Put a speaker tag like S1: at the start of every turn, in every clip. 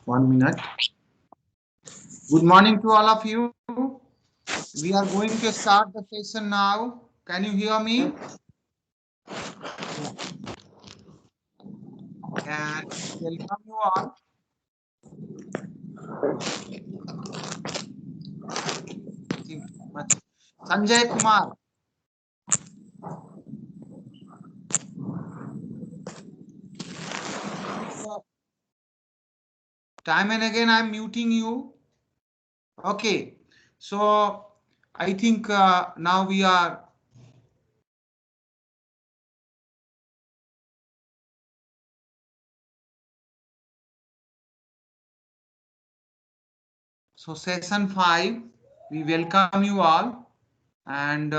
S1: 1 minute. Good morning to all of you. We are going to start the session now. Can you hear me? And welcome you all. Thank you very much. Sanjay Kumar. Time and again I'm muting you. Okay. So I think now we are. So session 5, we welcome you all, and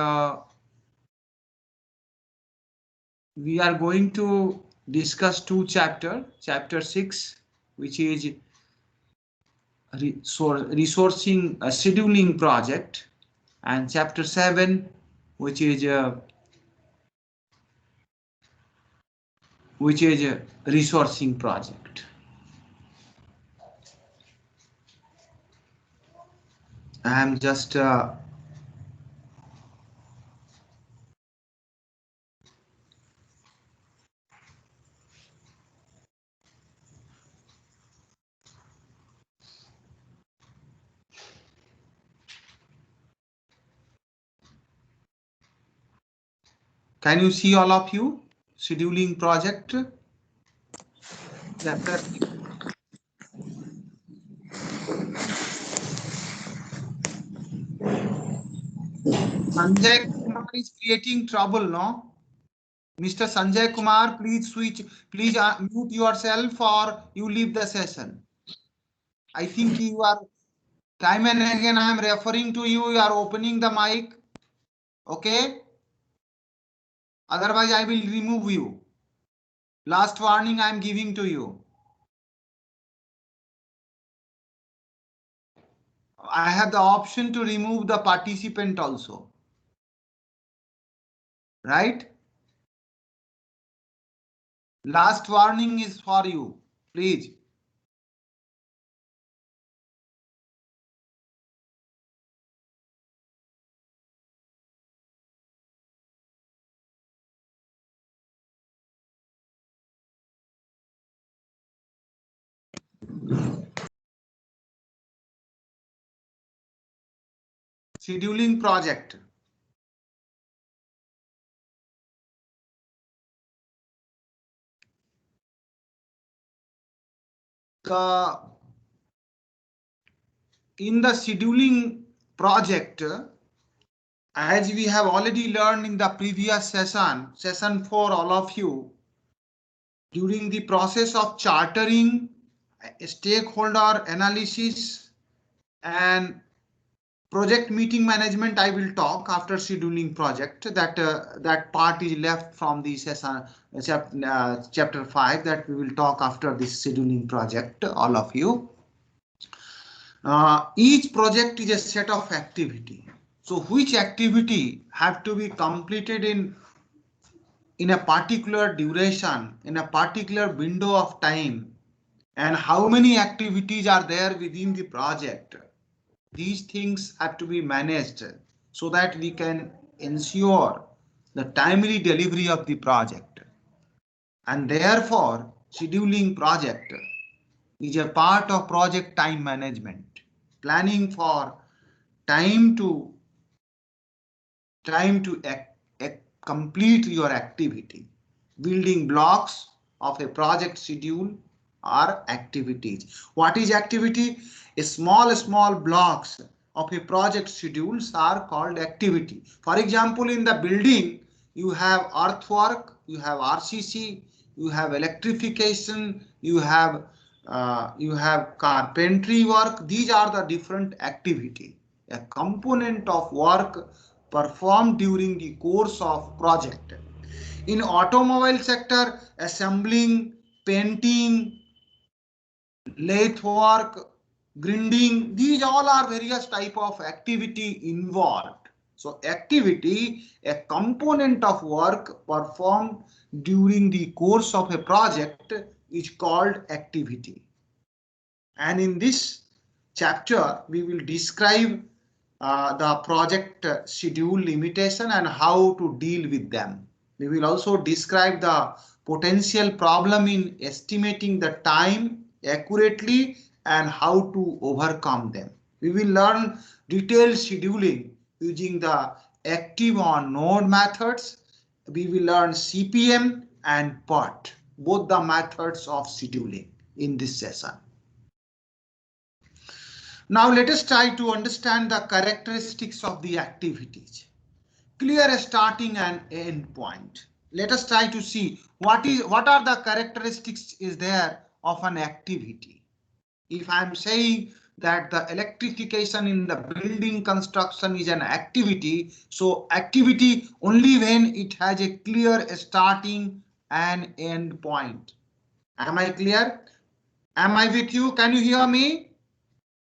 S1: we are going to discuss two chapters. Chapter 6, which is resourcing scheduling project, and chapter 7, which is a resourcing project. I am just can you see all of you scheduling project chapter? Sanjay Kumar is creating trouble, no? Mr. Sanjay Kumar, please please mute yourself or you leave the session. I think you are, time and again I am referring to you, you are opening the mic. Okay? Otherwise I will remove you. Last warning I am giving to you. I have the option to remove the participant also. Right? Last warning is for you. Please. Scheduling project. In the scheduling project, as we have already learned in the previous session 4, all of you, during the process of chartering, stakeholder analysis, and project meeting management, I will talk after scheduling project. That part is left from the session chapter 5, that we will talk after this scheduling project, all of you. Each project is a set of activity. So which activity have to be completed in a particular duration, in a particular window of time, and how many activities are there within the project. These things have to be managed so that we can ensure the timely delivery of the project. And therefore, scheduling project is a part of project time management, planning for time to complete your activity. Building blocks of a project schedule are activities. What is activity? Small blocks of a project schedules are called activity. For example, in the building, you have earthwork, you have RCC, you have electrification, you have carpentry work. These are the different activity, a component of work performed during the course of project. In automobile sector, assembling, painting, lathe work, grinding, these all are various type of activity involved. So activity, a component of work performed during the course of a project, is called activity. And in this chapter, we will describe the project schedule limitation and how to deal with them. We will also describe the potential problem in estimating the time accurately and how to overcome them. We will learn detailed scheduling using the active on node methods. We will learn CPM and PERT, both the methods of scheduling in this session. Now let us try to understand the characteristics of the activities. Clear starting and end point. Let us try to see what are the characteristics is there of an activity. If I am saying that the electrification in the building construction is an activity, so activity only when it has a clear starting and end point. Am I clear? Am I with you? Can you hear me?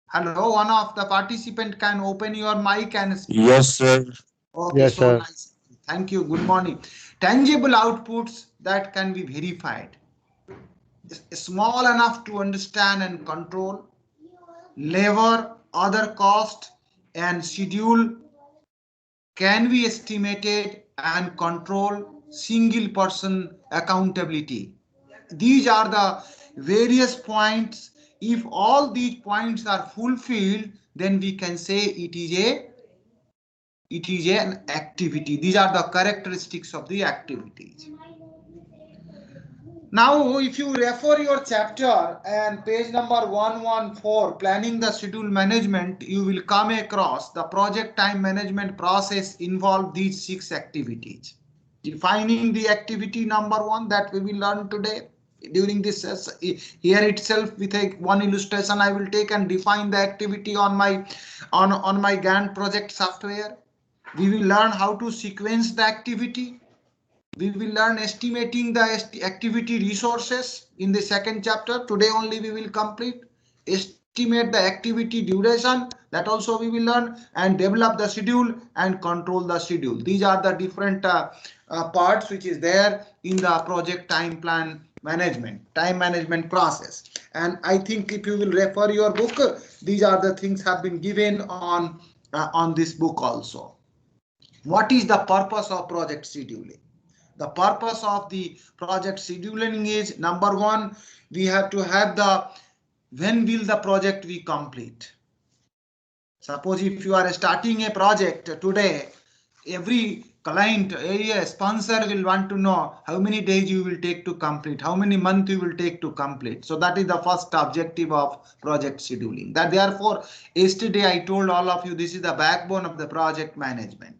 S1: Hello, one of the participant can open your mic and speak.
S2: Yes, sir.
S1: Okay,
S3: Yes,
S1: so
S3: sir.
S1: nice. Thank you. Good morning. Tangible outputs that can be verified. Small enough to understand and control. Labor, other cost, and schedule can be estimated and control. Single person accountability. These are the various points. If all these points are fulfilled, then we can say it is an activity. These are the characteristics of the activities. Now, if you refer your chapter and page number 114, planning the schedule management, you will come across the project time management process involve these 6 activities. Defining the activity number 1 that we will learn today. During this here itself with one illustration I will take and define the activity on my Gantt project software. We will learn how to sequence the activity. We will learn estimating the activity resources in the second chapter. Today only we will complete. Estimate the activity duration, that also we will learn, and develop the schedule and control the schedule. These are the different parts which is there in the project time management process. And I think if you will refer your book, these are the things have been given on this book also. What is the purpose of project scheduling? The purpose of the project scheduling is, number 1, we have to have the when will the project be complete. Suppose if you are starting a project today, every client area sponsor will want to know how many days you will take to complete, how many months you will take to complete. So that is the first objective of project scheduling. That therefore, yesterday I told all of you this is the backbone of the project management.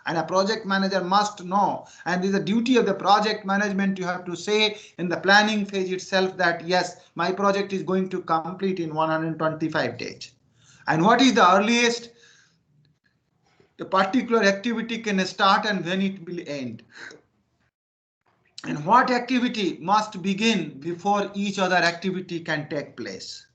S1: And a project manager must know, and it is the duty of the project management, you have to say in the planning phase itself that yes, my project is going to complete in 125 days. And what is the earliest the particular activity can start and when it will end? And what activity must begin before each other activity can take place?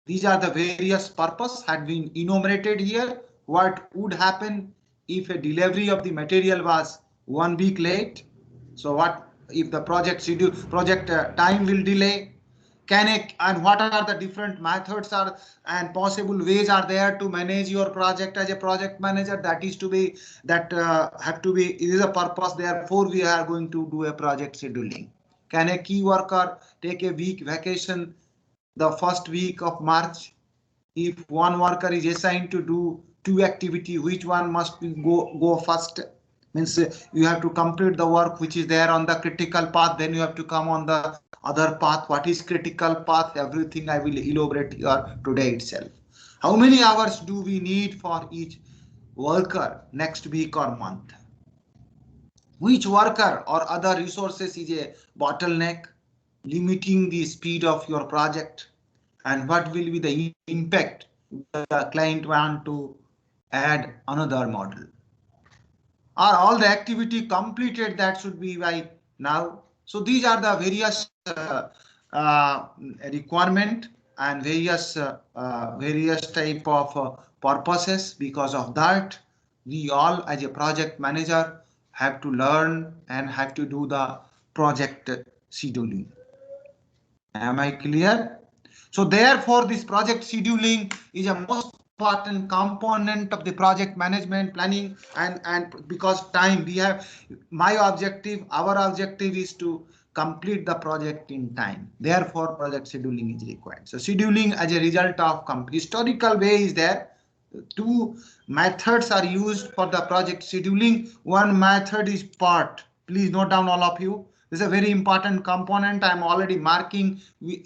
S1: These are the various purposes had been enumerated here. What would happen if a delivery of the material was 1 week late? So what if the project time will delay? And what are the different methods are and possible ways are there to manage your project as a project manager? That is to be have to be, it is a purpose. Therefore, we are going to do a project scheduling. Can a key worker take a week vacation the first week of March? If one worker is assigned to do 2 activity, which one must go first? Means you have to complete the work which is there on the critical path, then you have to come on the other path. What is critical path? Everything I will elaborate here today itself. How many hours do we need for each worker next week or month? Which worker or other resources is a bottleneck, limiting the speed of your project? And what will be the impact if the client want to add another model? Are all the activity completed? That should be by now. So these are the various requirement and various type of purposes. Because of that, we all as a project manager have to learn and have to do the project scheduling. Am I clear? So therefore, this project scheduling is a most important component of the project management planning, and because time we have, our objective is to complete the project in time. Therefore, project scheduling is required. So scheduling as a result of historical way is there. Two methods are used for the project scheduling. One method is PERT. Please note down, all of you. This is a very important component. I'm already marking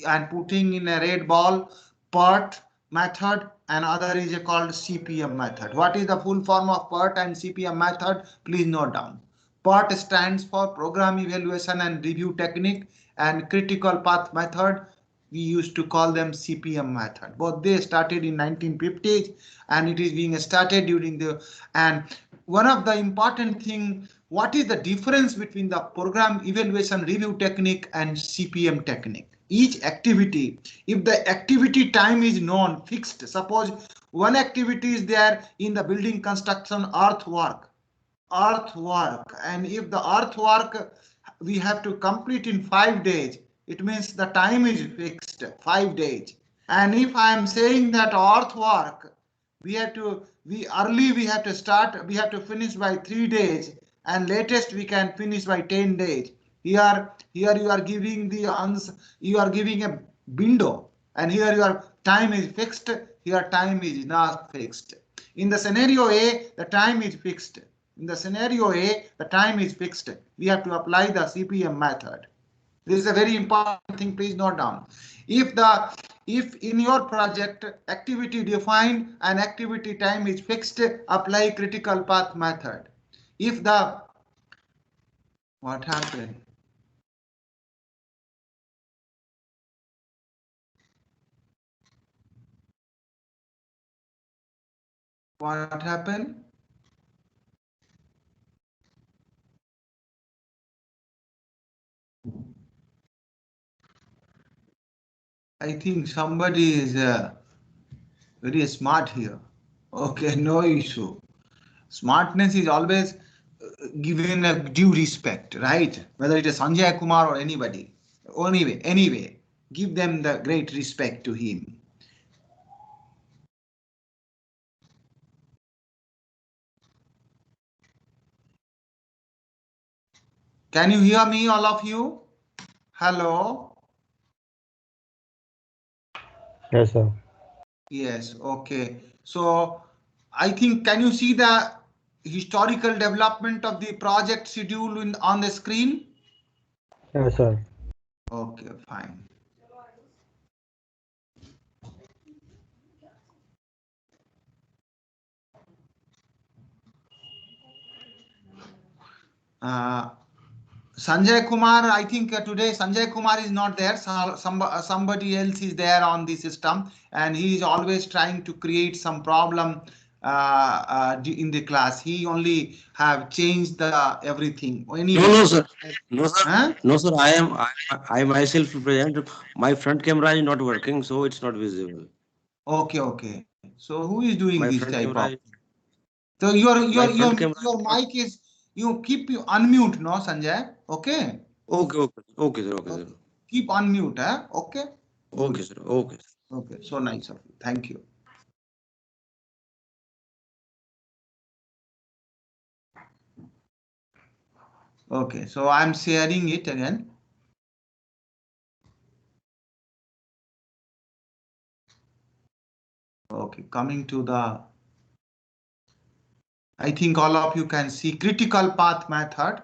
S1: and putting in a red ball. PERT method, and other is called CPM method. What is the full form of PERT and CPM method? Please note down. PERT stands for Program Evaluation and Review Technique, and Critical Path method, we used to call them CPM method. Both they started in 1950s, and it is being started during the, and one of the important thing, what is the difference between the program evaluation review technique and CPM technique? Each activity, if the activity time is known, fixed, suppose one activity is there in the building construction earthwork, and if the earthwork we have to complete in 5 days, it means the time is fixed 5 days. And if I am saying that earthwork we have to start, we have to finish by 3 days, and latest we can finish by 10 days. Here you are giving you are giving a window, and here your time is fixed, here time is not fixed. In the scenario A, the time is fixed. In the scenario A, the time is fixed. We have to apply the CPM method. This is a very important thing. Please note down. If in your project activity defined and activity time is fixed, apply critical path method. If the, what happened? What happened? I think somebody is very smart here. Okay, no issue. Smartness is always given a due respect, right? Whether it is Sanjay Kumar or anybody. Anyway, give them the great respect to him. Can you hear me, all of you? Hello?
S2: Yes, sir.
S1: Yes, okay. So I think, can you see the historical development of the project schedule on the screen?
S2: Yes, sir.
S1: Okay, fine. Sanjay Kumar, I think today Sanjay Kumar is not there. So somebody else is there on the system, and he is always trying to create some problem in the class. He only have changed the everything. Anyway.
S3: No, sir. No, sir.
S1: Huh?
S3: No, sir. I myself present. My front camera is not working, so it's not visible.
S1: Okay. So who is doing
S3: My
S1: this
S3: front
S1: type
S3: camera.
S1: of? So your
S3: Camera.
S1: mic is, you keep you unmute, no, Sanjay? Okay.
S3: Okay, sir. Okay, sir.
S1: Keep unmute, huh? Okay.
S3: Okay,
S1: Good.
S3: sir. Okay.
S1: Okay. So nice of you. Thank you. Okay. So I'm sharing it again. Okay. Coming to the, I think all of you can see critical path method.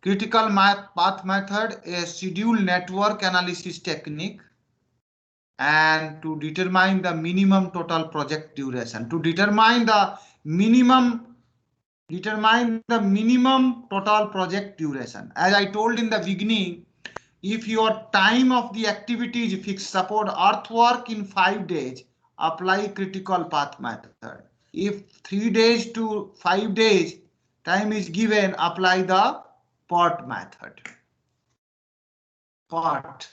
S1: Critical path method is schedule network analysis technique, and to determine the minimum total project duration. To determine the minimum total project duration. As I told in the beginning, if your time of the activity is fixed, support earthwork in 5 days, apply critical path method. If 3 days to 5 days time is given, apply the PERT method. PERT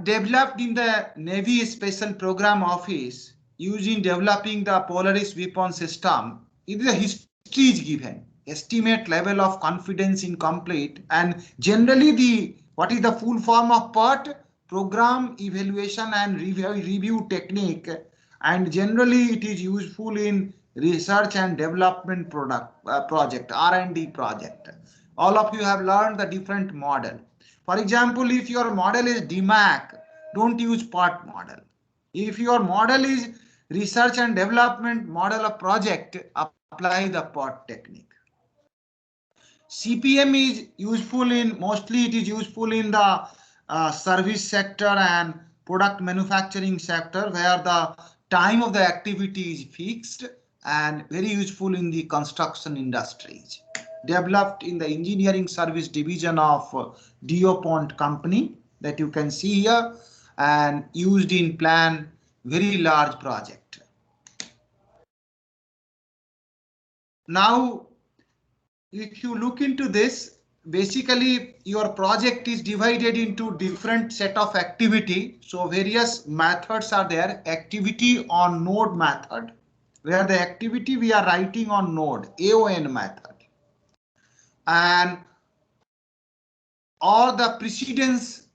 S1: developed in the Navy Special Program Office using developing the Polaris weapon system. It is a history is given, estimate level of confidence incomplete, and generally what is the full form of PERT? program evaluation and review technique, and generally it is useful in research and development project, R&D project. All of you have learned the different model. For example, if your model is DMAC, don't use PERT model. If your model is research and development model of project, apply the PERT technique. CPM is useful in, mostly it is useful in the service sector and product manufacturing sector, where the time of the activity is fixed, and very useful in the construction industries. Developed in the engineering service division of DuPont company that you can see here, and used in plan very large project. Now, if you look into this, basically your project is divided into different set of activity. So various methods are there. Activity on node method, where the activity we are writing on node, AON method, and or the precedence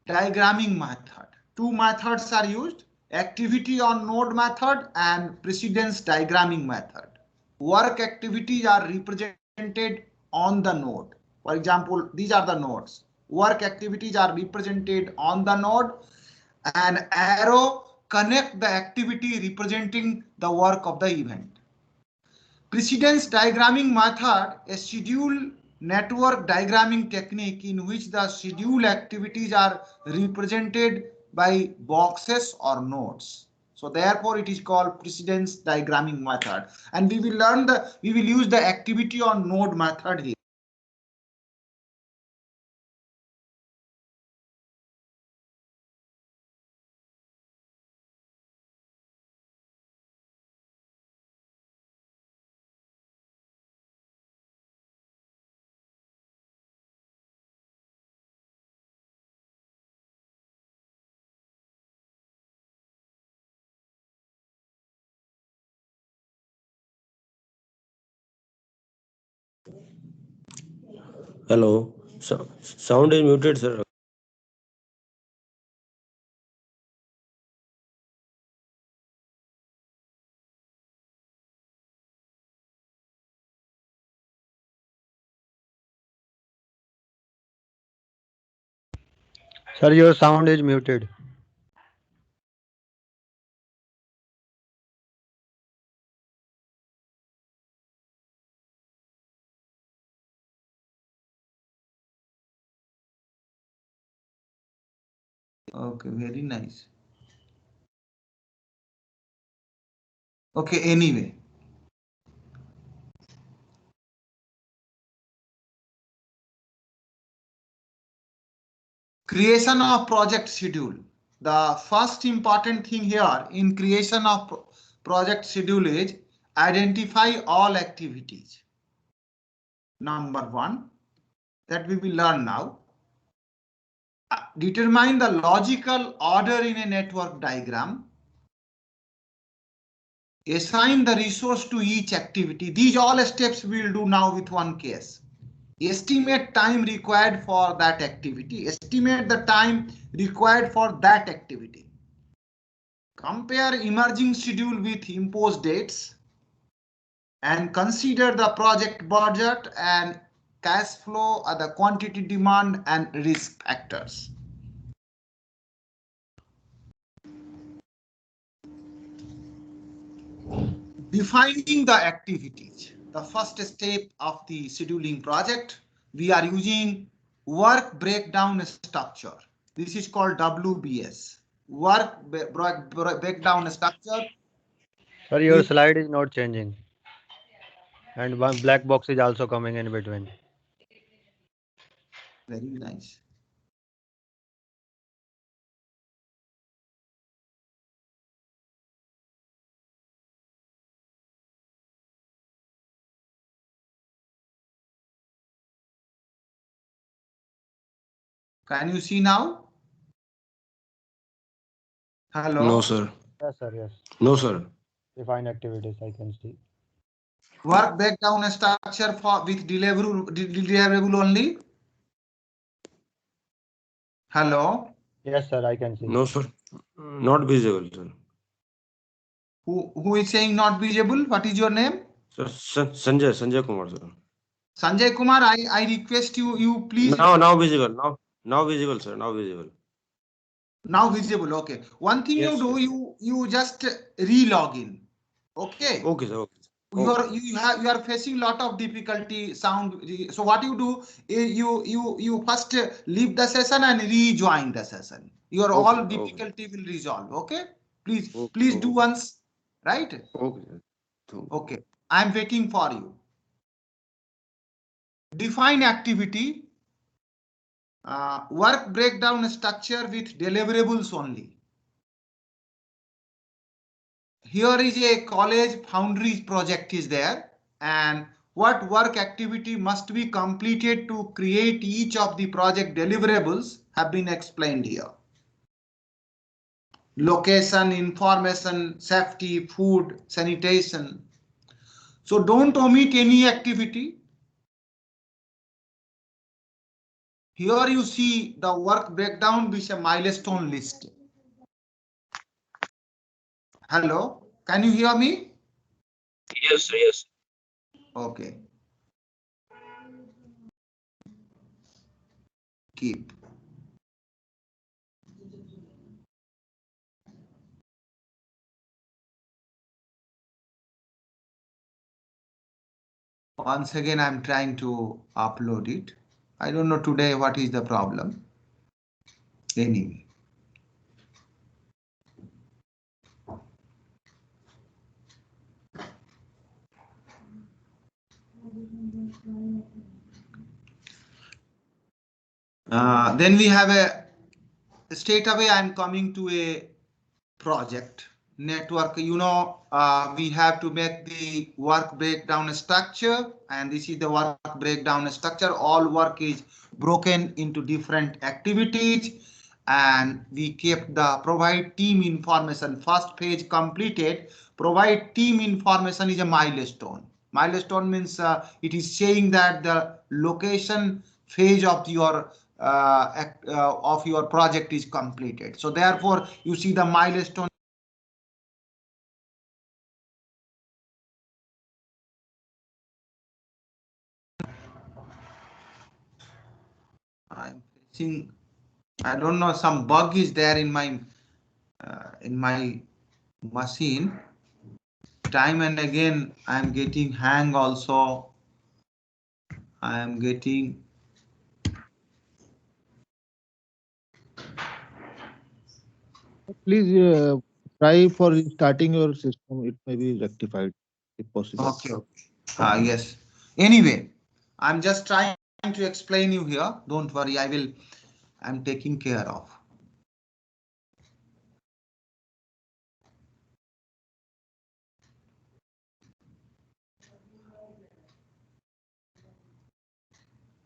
S1: diagramming method. Two methods are used: activity on node method and precedence diagramming method. Work activities are represented on the node. For example, these are the nodes. Work activities are represented on the node, and arrow connect the activity representing the work of the event. Precedence diagramming method, a schedule network diagramming technique in which the schedule activities are represented by boxes or nodes. So therefore it is called precedence diagramming method, and we will use the activity on node method here.
S3: Hello. Sound is muted, sir.
S2: Sir, your sound is muted.
S1: Okay, very nice. Okay, anyway. Creation of project schedule. The first important thing here in creation of project schedule is identify all activities. Number one, that we will learn now. Determine the logical order in a network diagram. Assign the resource to each activity. These all steps we will do now with one case. Estimate time required for that activity. Estimate the time required for that activity. Compare emerging schedule with imposed dates, and consider the project budget and cash flow, the quantity demand and risk factors. Defining the activities. The first step of the scheduling project, we are using work breakdown structure. This is called WBS. Work breakdown structure.
S2: Sir, your slide is not changing. And one black box is also coming in between.
S1: Very nice. Can you see now? Hello?
S3: No, sir.
S2: Yes, sir, yes.
S3: No, sir.
S2: Define activities, I can see.
S1: Work breakdown structure for with deliverable only. Hello?
S2: Yes, sir, I can see.
S3: No, sir. Not visible, sir.
S1: Who is saying not visible? What is your name?
S3: Sir, Sanjay Kumar, sir.
S1: Sanjay Kumar, I request you please.
S3: Now visible. Now visible, sir. Now visible.
S1: Now visible. Okay. One thing
S3: Yes,
S1: you do,
S3: yes.
S1: you just re-log in. Okay.
S3: Okay, sir. Okay.
S1: You are facing lot of difficulty sound. So what you do is you first leave the session and rejoin the session. Your
S3: Okay,
S1: all
S3: sir. Okay.
S1: difficulty will resolve. Okay. Please
S3: Okay.
S1: do once. Right.
S3: Okay, sir.
S1: Okay. I'm waiting for you. Define activity. Work breakdown structure with deliverables only. Here is a college foundry project is there, and what work activity must be completed to create each of the project deliverables have been explained here. Location, information, safety, food, sanitation. So don't omit any activity. Here you see the work breakdown with a milestone list. Hello, can you hear me?
S3: Yes, sir. Yes.
S1: Okay. Keep. Once again, I'm trying to upload it. I don't know today what is the problem. Anyway. Then we have a straight away I'm coming to a project network. We have to make the work breakdown structure, and this is the work breakdown structure. All work is broken into different activities, and we kept the provide team information. First page completed. Provide team information is a milestone. Milestone means it is saying that the location phase of your project is completed. So therefore, you see the milestone. I'm facing, I don't know, some bug is there in my machine. Time and again, I'm getting hang also. I am getting.
S4: Please try for restarting your system. It may be rectified if possible.
S1: Okay. Yes. Anyway, I'm just trying to explain you here. Don't worry. I'm taking care of.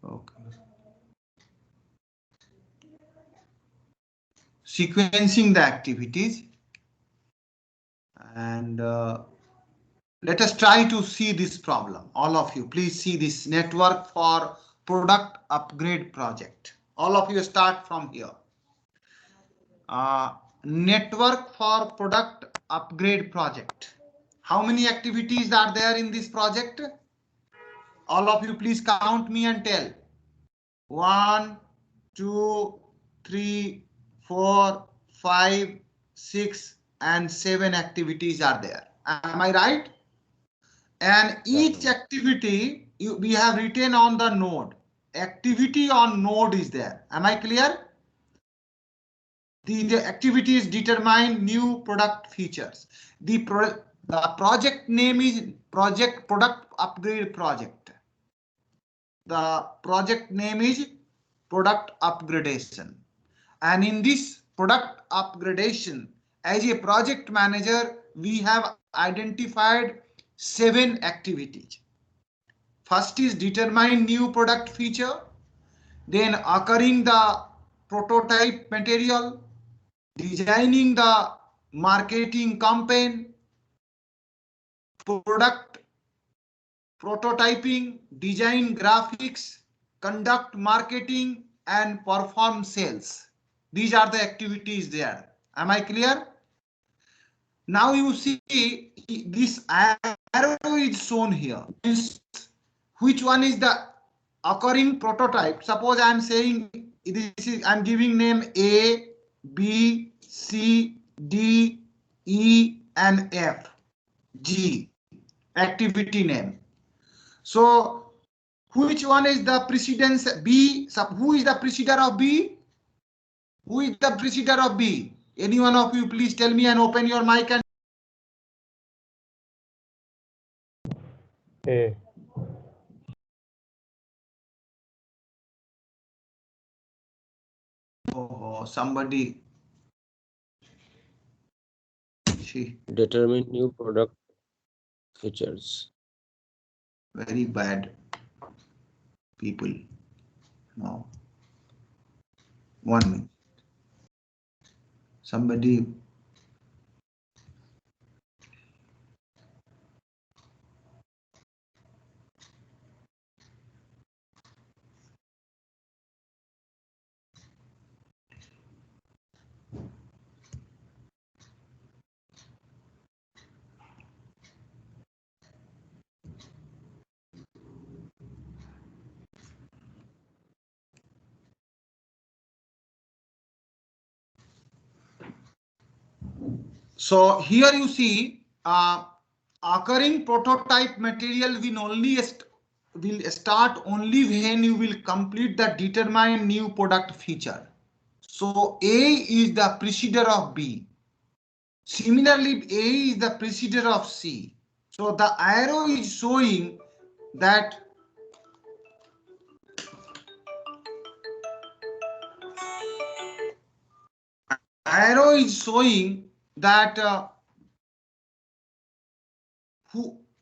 S1: Okay. Sequencing the activities, and let us try to see this problem. All of you, please see this network for product upgrade project. All of you start from here. Network for product upgrade project. How many activities are there in this project? All of you, please count me and tell. 1, 2, 3, 4, 5, 6, and 7 activities are there. Am I right? And each activity we have written on the node. Activity on node is there. Am I clear? The activities determine new product features. The project name is product upgrade project. The project name is product upgradation. And in this product upgradation, as a project manager, we have identified 7 activities. First is determine new product feature, then occurring the prototype material, designing the marketing campaign, product prototyping, design graphics, conduct marketing, and perform sales. These are the activities there. Am I clear? Now you see this arrow is shown here. Which one is the occurring prototype? Suppose I am saying this is, I am giving name A, B, C, D, E and F, G, activity name. So which one is the precedence B? Who is the precedent of B? Who is the precedent of B? Any one of you please tell me and open your mic and
S2: A.
S1: oh, somebody.
S3: Determine new product features.
S1: Very bad people. No. 1 minute. Somebody. So here you see occurring prototype material will start only when you will complete the determine new product feature. So A is the precedent of B. Similarly, A is the precedent of C. So the arrow is showing that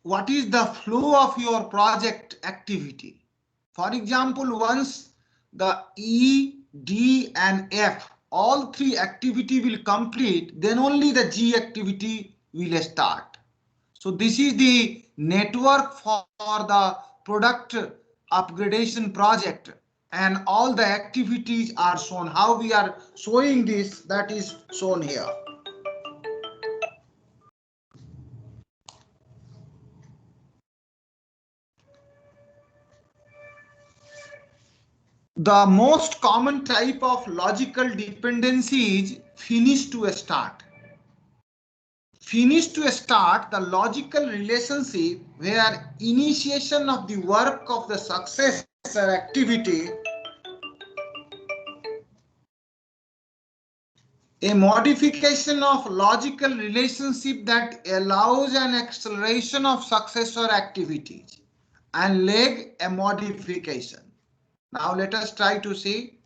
S1: what is the flow of your project activity. For example, once the E, D and F, all three activity will complete, then only the G activity will start. So this is the network for the product upgradation project, and all the activities are shown. How we are showing this, that is shown here. The most common type of logical dependency is finish to start. Finish to start, the logical relationship where initiation of the work of the successor activity, a modification of logical relationship that allows an acceleration of successor activities, and leg a modification. Now let us try to see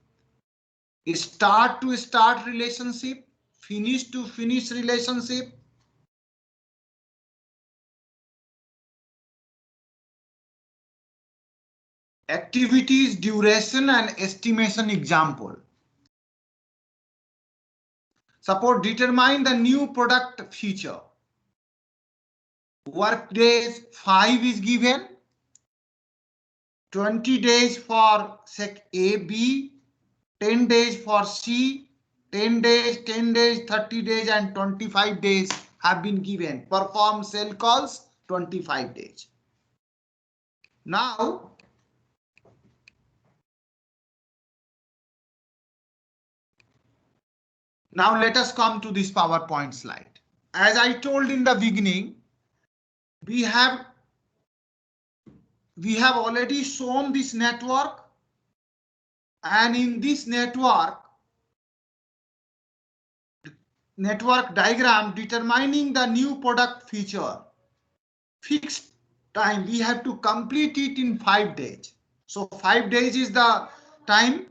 S1: start to start relationship, finish to finish relationship. Activities, duration and estimation example. Suppose determine the new product feature. Work days 5 is given. 20 days for sec A, B, 10 days for C, 10 days, 30 days and 25 days have been given. Perform cell calls 25 days. Now let us come to this PowerPoint slide. As I told in the beginning, we have already shown this network, and in this network diagram determining the new product feature, fixed time, we have to complete it in 5 days. So 5 days is the time,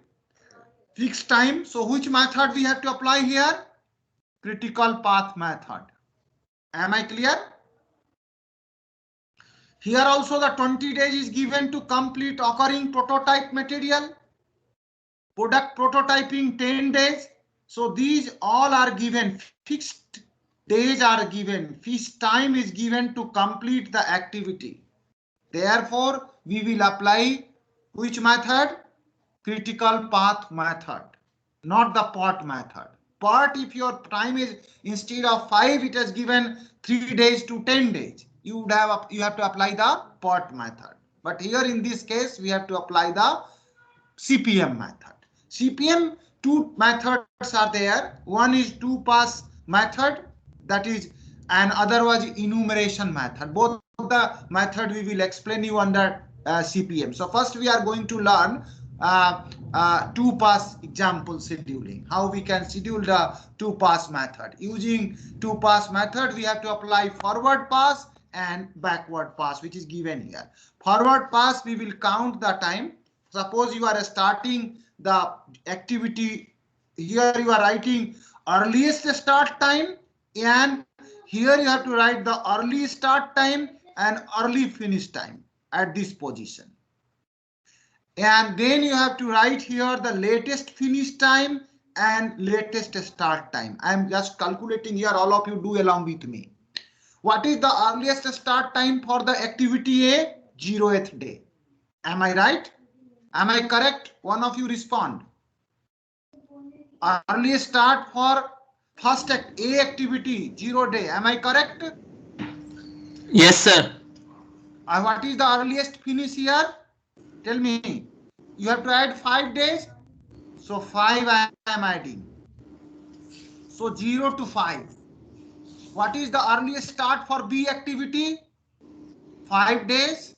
S1: fixed time. So which method we have to apply here? Critical path method. Am I clear? Here also the 20 days is given to complete occurring prototype material. Product prototyping 10 days. So these all are given, fixed days are given, fixed time is given to complete the activity. Therefore, we will apply which method? Critical path method. not the PERT method. PERT, if your time is instead of 5, it has given 3 days to 10 days. You have to apply the PERT method. But here in this case, we have to apply the CPM method. CPM, two methods are there. One is 2-pass method, that is, and other was enumeration method. Both the method we will explain you under CPM. So first we are going to learn 2-pass example scheduling. How we can schedule the 2-pass method. Using 2-pass method, we have to apply forward pass and backward pass, which is given here. Forward pass, we will count the time. Suppose you are starting the activity, here you are writing earliest start time, and here you have to write the early start time and early finish time at this position. And then you have to write here the latest finish time and latest start time. I am just calculating here, all of you do along with me. What is the earliest start time for the activity A? 0th day. Am I right? Am I correct? One of you respond. Early start for first A activity, 0 day. Am I correct?
S5: Yes, sir.
S1: What is the earliest finish here? Tell me. You have to add 5 days. So 5 I am adding. So 0 to 5. What is the earliest start for B activity? 5 days.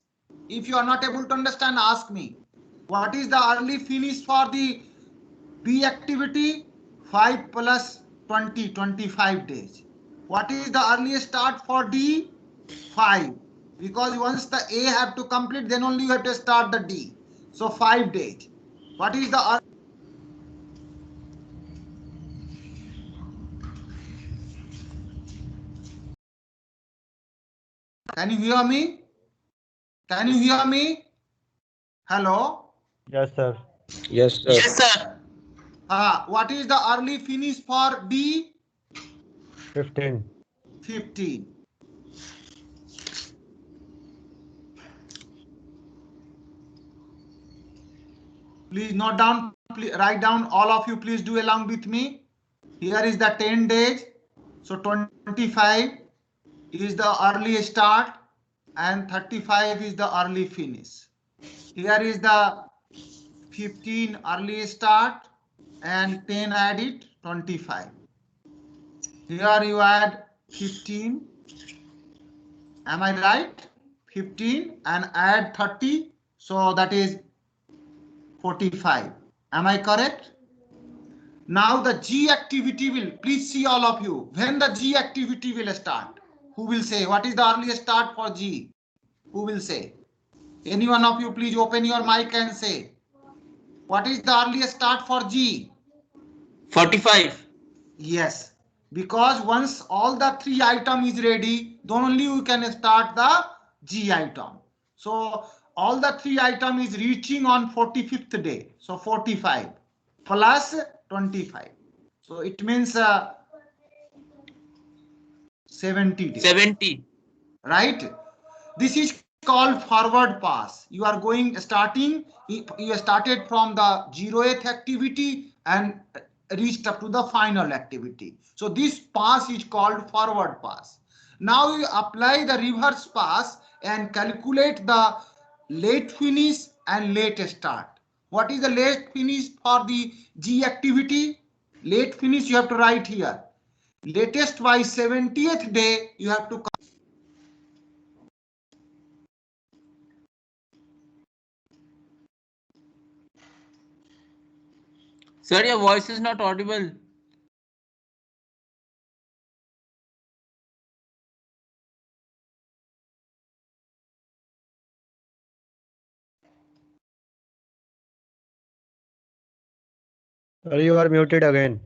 S1: If you are not able to understand, ask me. What is the early finish for the B activity? 5 plus 20, 25 days. What is the earliest start for D? 5. Because once the A have to complete, then only you have to start the D. So 5 days. What is the Can you hear me? Can you hear me? Hello?
S2: Yes, sir.
S3: Yes, sir.
S5: Yes, sir.
S1: What is the early finish for D?
S2: 15.
S1: 15. Please note down, write down, all of you, please do along with me. Here is the 10 days. So 25 is the early start and 35 is the early finish. Here is the 15 early start and 10 add it, 25. Here you add 15. Am I right? 15 and add 30. So that is 45. Am I correct? Now the G activity will, please see all of you, when the G activity will start. Who will say? What is the earliest start for G? Who will say? Any one of you, please open your mic and say. What is the earliest start for G?
S5: 45.
S1: Yes, because once all the 3 item is ready, then only you can start the G item. So all the 3 item is reaching on 45th day. So 45 plus 25. So it means 70 days.
S5: 70.
S1: Right? This is called forward pass. You are starting, you started from the 0th activity and reached up to the final activity. So this pass is called forward pass. Now you apply the reverse pass and calculate the late finish and late start. What is the late finish for the G activity? Late finish you have to write here. Latest by 70th day you have to.
S5: Sir, your voice is not audible.
S2: Sir, you are muted again.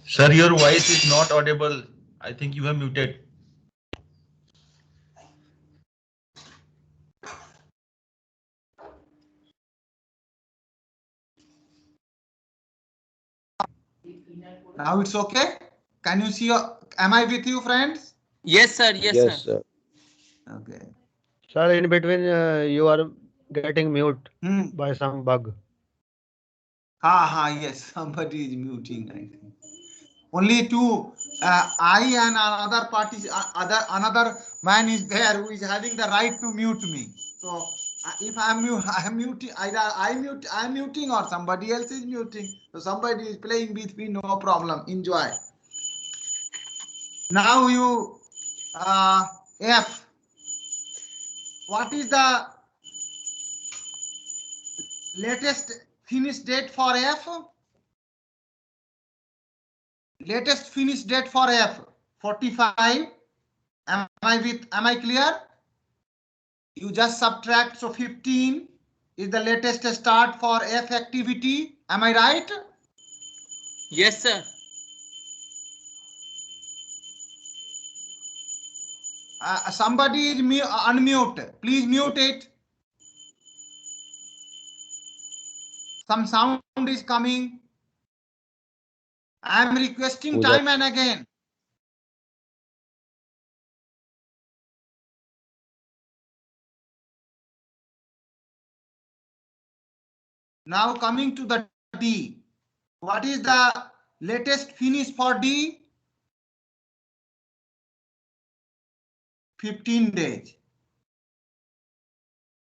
S6: Sir, your voice is not audible. I think you are muted.
S1: Now it's okay. Can you see? Am I with you, friends?
S5: Yes, sir. Yes,
S4: Yes,
S5: sir.
S4: sir.
S1: Okay.
S2: Sir, in between you are getting mute
S1: Hmm.
S2: by some bug.
S1: Yes, somebody is muting, I think. Only two, I and another party, another man is there who is having the right to mute me. So if I'm muting, either I'm muting or somebody else is muting. So somebody is playing with me, no problem. Enjoy. Now you, F. What is the latest finish date for F? Latest finish date for F 45. Am I clear? You just subtract, so 15 is the latest start for F activity. Am I right?
S5: Yes, sir.
S1: Somebody is unmute. Please mute it. Some sound is coming. I am requesting
S4: Puja.
S1: time and again. Now coming to the D. What is the latest finish for D? 15 days.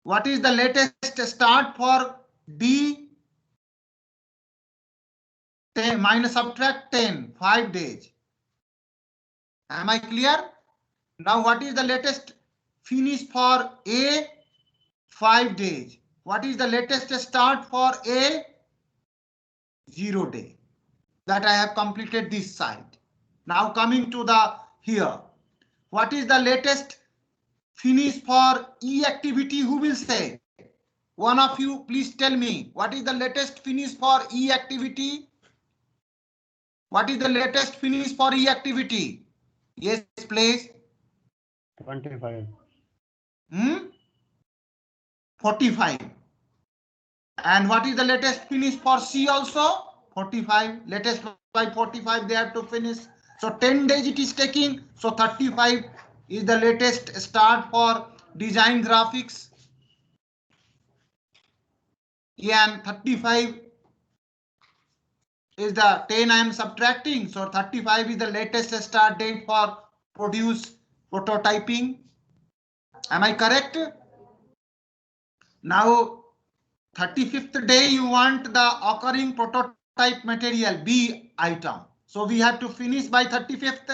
S1: What is the latest start for D? 10 minus subtract 10, 5 days. Am I clear? Now what is the latest finish for A? 5 days. What is the latest start for A? 0 day. That I have completed this side. Now coming to the here. What is the latest finish for E activity? Who will say? One of you please tell me. What is the latest finish for E activity? What is the latest finish for E activity? Yes, please.
S2: 25.
S1: 45. And what is the latest finish for C also? 45. Latest by 45 they have to finish. So 10 days it is taking. So 35 is the latest start for design graphics. And 35 is the 10 I am subtracting. So 35 is the latest start date for produce prototyping. Am I correct? Now 35th day you want the occurring prototype material B item. So we have to finish by 35th.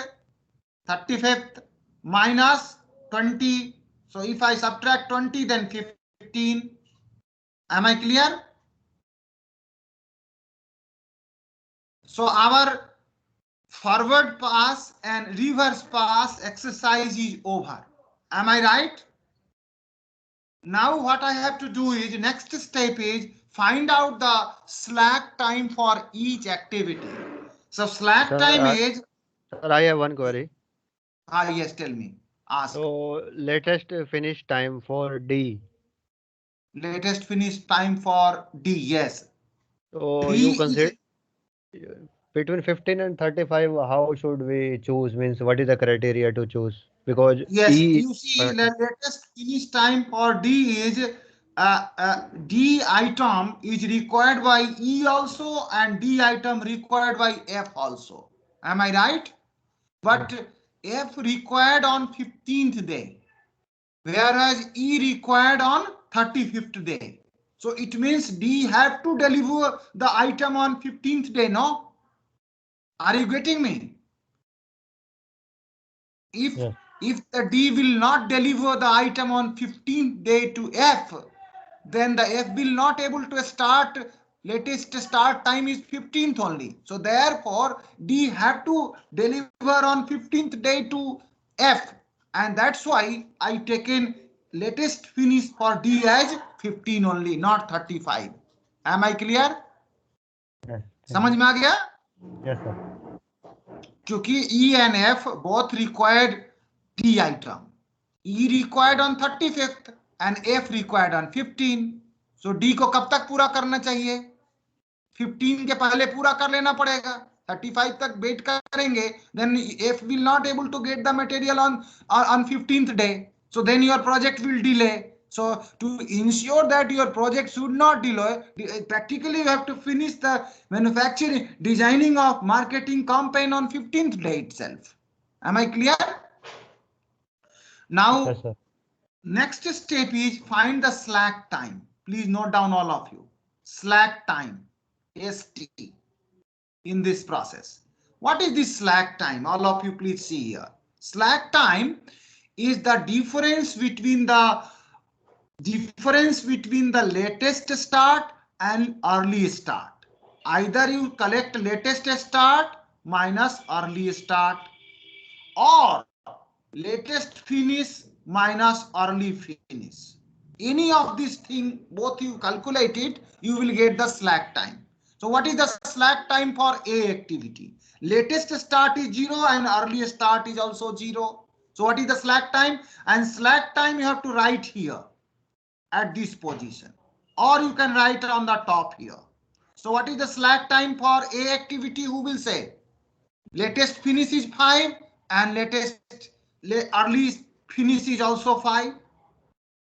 S1: 35th minus 20. So if I subtract 20 then 15. Am I clear? So our forward pass and reverse pass exercise is over. Am I right? Now what I have to do is next step is find out the slack time for each activity. So slack
S2: Sir,
S1: time is,
S2: sir, I have one query.
S1: yes, tell me, ask.
S2: So latest finish time for D.
S1: Latest finish time for D, yes.
S2: So
S1: D
S2: you
S1: is,
S2: consider between 15 and 35, how should we choose? Means what is the criteria to choose? Because
S1: yes,
S2: E is
S1: you see the
S2: 30.
S1: latest finish time for D is D item is required by E also and D item required by F also. Am I right? But F required on 15th day, whereas E required on 35th day. So it means D have to deliver the item on 15th day, no? Are you getting me? If
S2: Yes.
S1: the D will not deliver the item on 15th day to F, then the F will not able to start. Latest start time is 15th only. So therefore D have to deliver on 15th day to F, and that's why I taken latest finish for D as 15 only, not 35. Am I clear?
S2: Yes.
S1: समझ में आ गया?
S2: Yes, sir.
S1: क्योंकि E and F both required D item. E required on 35th and F required on 15. So D को कब तक पूरा करना चाहिए? 15 के पहले पूरा कर लेना पड़ेगा. 35 तक वेट करेंगे, then F will not able to get the material on 15th day. So then your project will delay. So to ensure that your project should not delay, practically you have to finish the manufacturing, designing of marketing campaign on 15th day itself. Am I clear? Now,
S2: Yes, sir.
S1: next step is find the slack time. Please note down all of you. Slack time, ST, in this process. What is this slack time? All of you please see here. Slack time is the difference between the latest start and early start. Either you collect latest start minus early start, or latest finish minus early finish. Any of these things, both you calculate it, you will get the slack time. So what is the slack time for A activity? Latest start is 0 and early start is also 0. So what is the slack time? And slack time you have to write here at this position, or you can write on the top here. So what is the slack time for A activity? Who will say? Latest finish is 5 and early finish is also 5.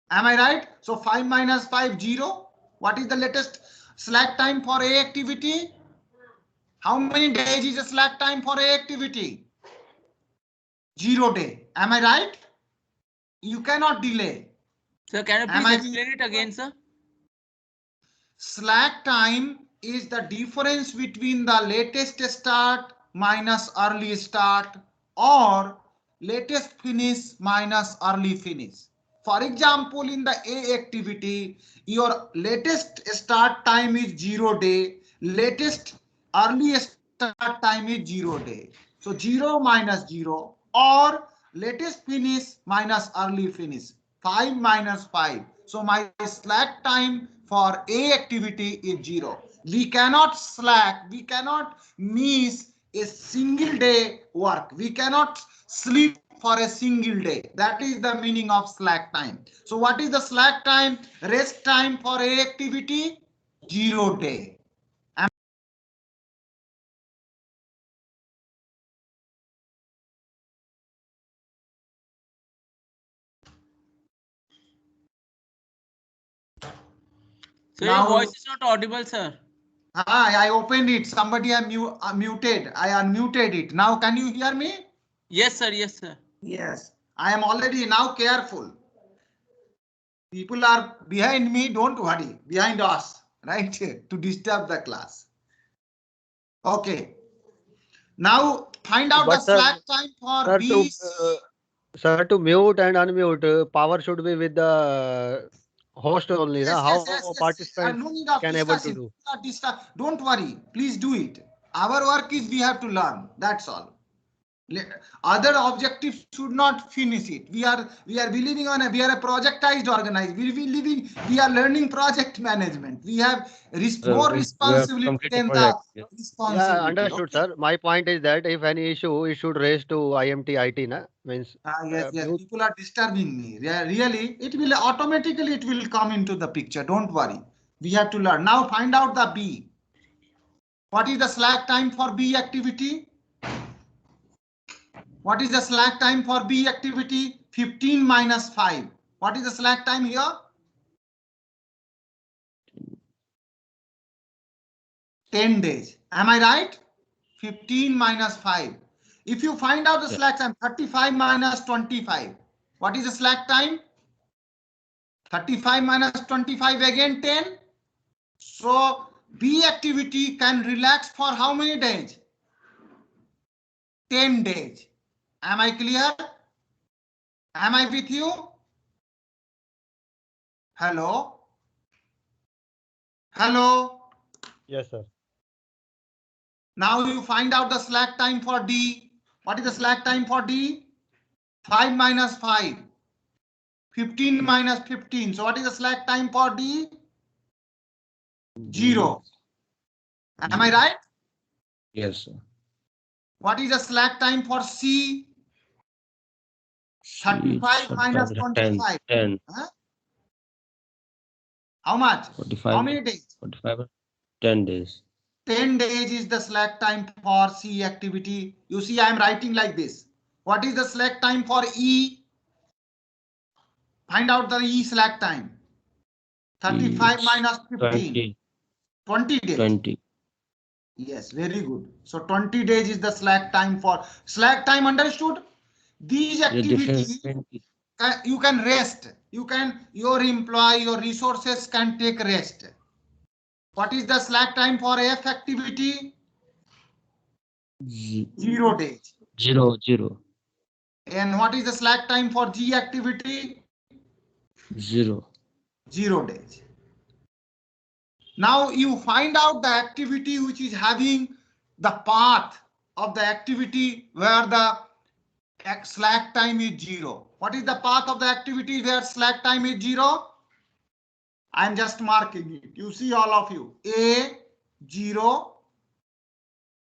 S1: Am I right? So 5 minus 5, 0. What is the latest slack time for A activity? How many days is the slack time for A activity? 0 day. Am I right? You cannot delay.
S5: Sir, can you
S1: Am
S5: please
S1: I
S5: explain it again, sir?
S1: Slack time is the difference between the latest start minus early start, or latest finish minus early finish. For example, in the A activity, your latest start time is 0 day, latest early start time is 0 day. So 0 minus 0, or latest finish minus early finish, 5 minus 5. So my slack time for A activity is 0. We cannot slack, we cannot miss a single day work. We cannot sleep for a single day. That is the meaning of slack time. So what is the slack time? Rest time for A activity? 0 day.
S5: So
S1: Now-
S5: your voice is not audible, sir.
S1: I opened it. Somebody muted. I unmuted it. Now can you hear me?
S5: Yes, sir. Yes, sir.
S1: Yes. I am already now careful. People are behind me. Don't worry. Behind us, right? To disturb the class. Okay. Now find out the
S2: But, sir,
S1: slack time for
S2: Sir,
S1: B.
S2: sir, to mute and unmute, power should be with the host only.
S1: Yes,
S2: Na? How
S1: yes.
S2: participants
S1: No need of
S2: can able to
S1: discussion.
S2: do?
S1: Don't worry. Please do it. Our work is we have to learn. That's all. Other objectives should not finish it. We are believing on we are a projectized organized. We are learning project management. We have more responsibility than the responsibility.
S2: Yeah, understood,
S1: Okay?
S2: sir. My point is that if any issue, it should raise to IMT IT, na? Means
S1: Yes.
S2: mute.
S1: People are disturbing me. Really, it will automatically come into the picture. Don't worry. We have to learn. Now find out the B. What is the slack time for B activity? What is the slack time for B activity? 15 minus 5. What is the slack time here? 10 days. Am I right? 15 minus 5. If you find out the slack time, 35 minus 25. What is the slack time? 35 minus 25, again 10. So B activity can relax for how many days? 10 days. Am I clear? Am I with you? Hello? Hello?
S2: Yes, sir.
S1: Now you find out the slack time for D. What is the slack time for D? 5 minus 5. 15 minus 15. So what is the slack time for D? 0. Am I right?
S3: Yes, sir.
S1: What is the slack time for C? 35 minus 25.
S3: 10.
S1: Huh? How much?
S3: 45.
S1: How many days?
S3: 45. 10 days.
S1: 10 days is the slack time for C activity. You see, I am writing like this. What is the slack time for E? Find out the E slack time. 35 minus 15. 20 days.
S3: 20.
S1: Yes, very good. So 20 days is the slack time for slack time. Understood? These activities you can rest. Your employee, your resources can take rest. What is the slack time for F activity? 0 days.
S3: 0.
S1: And what is the slack time for G activity?
S3: 0.
S1: 0 days. Now you find out the activity which is having the path of the activity where the slack time is 0. What is the path of the activity where slack time is 0? I'm just marking it. You see, all of you. A 0,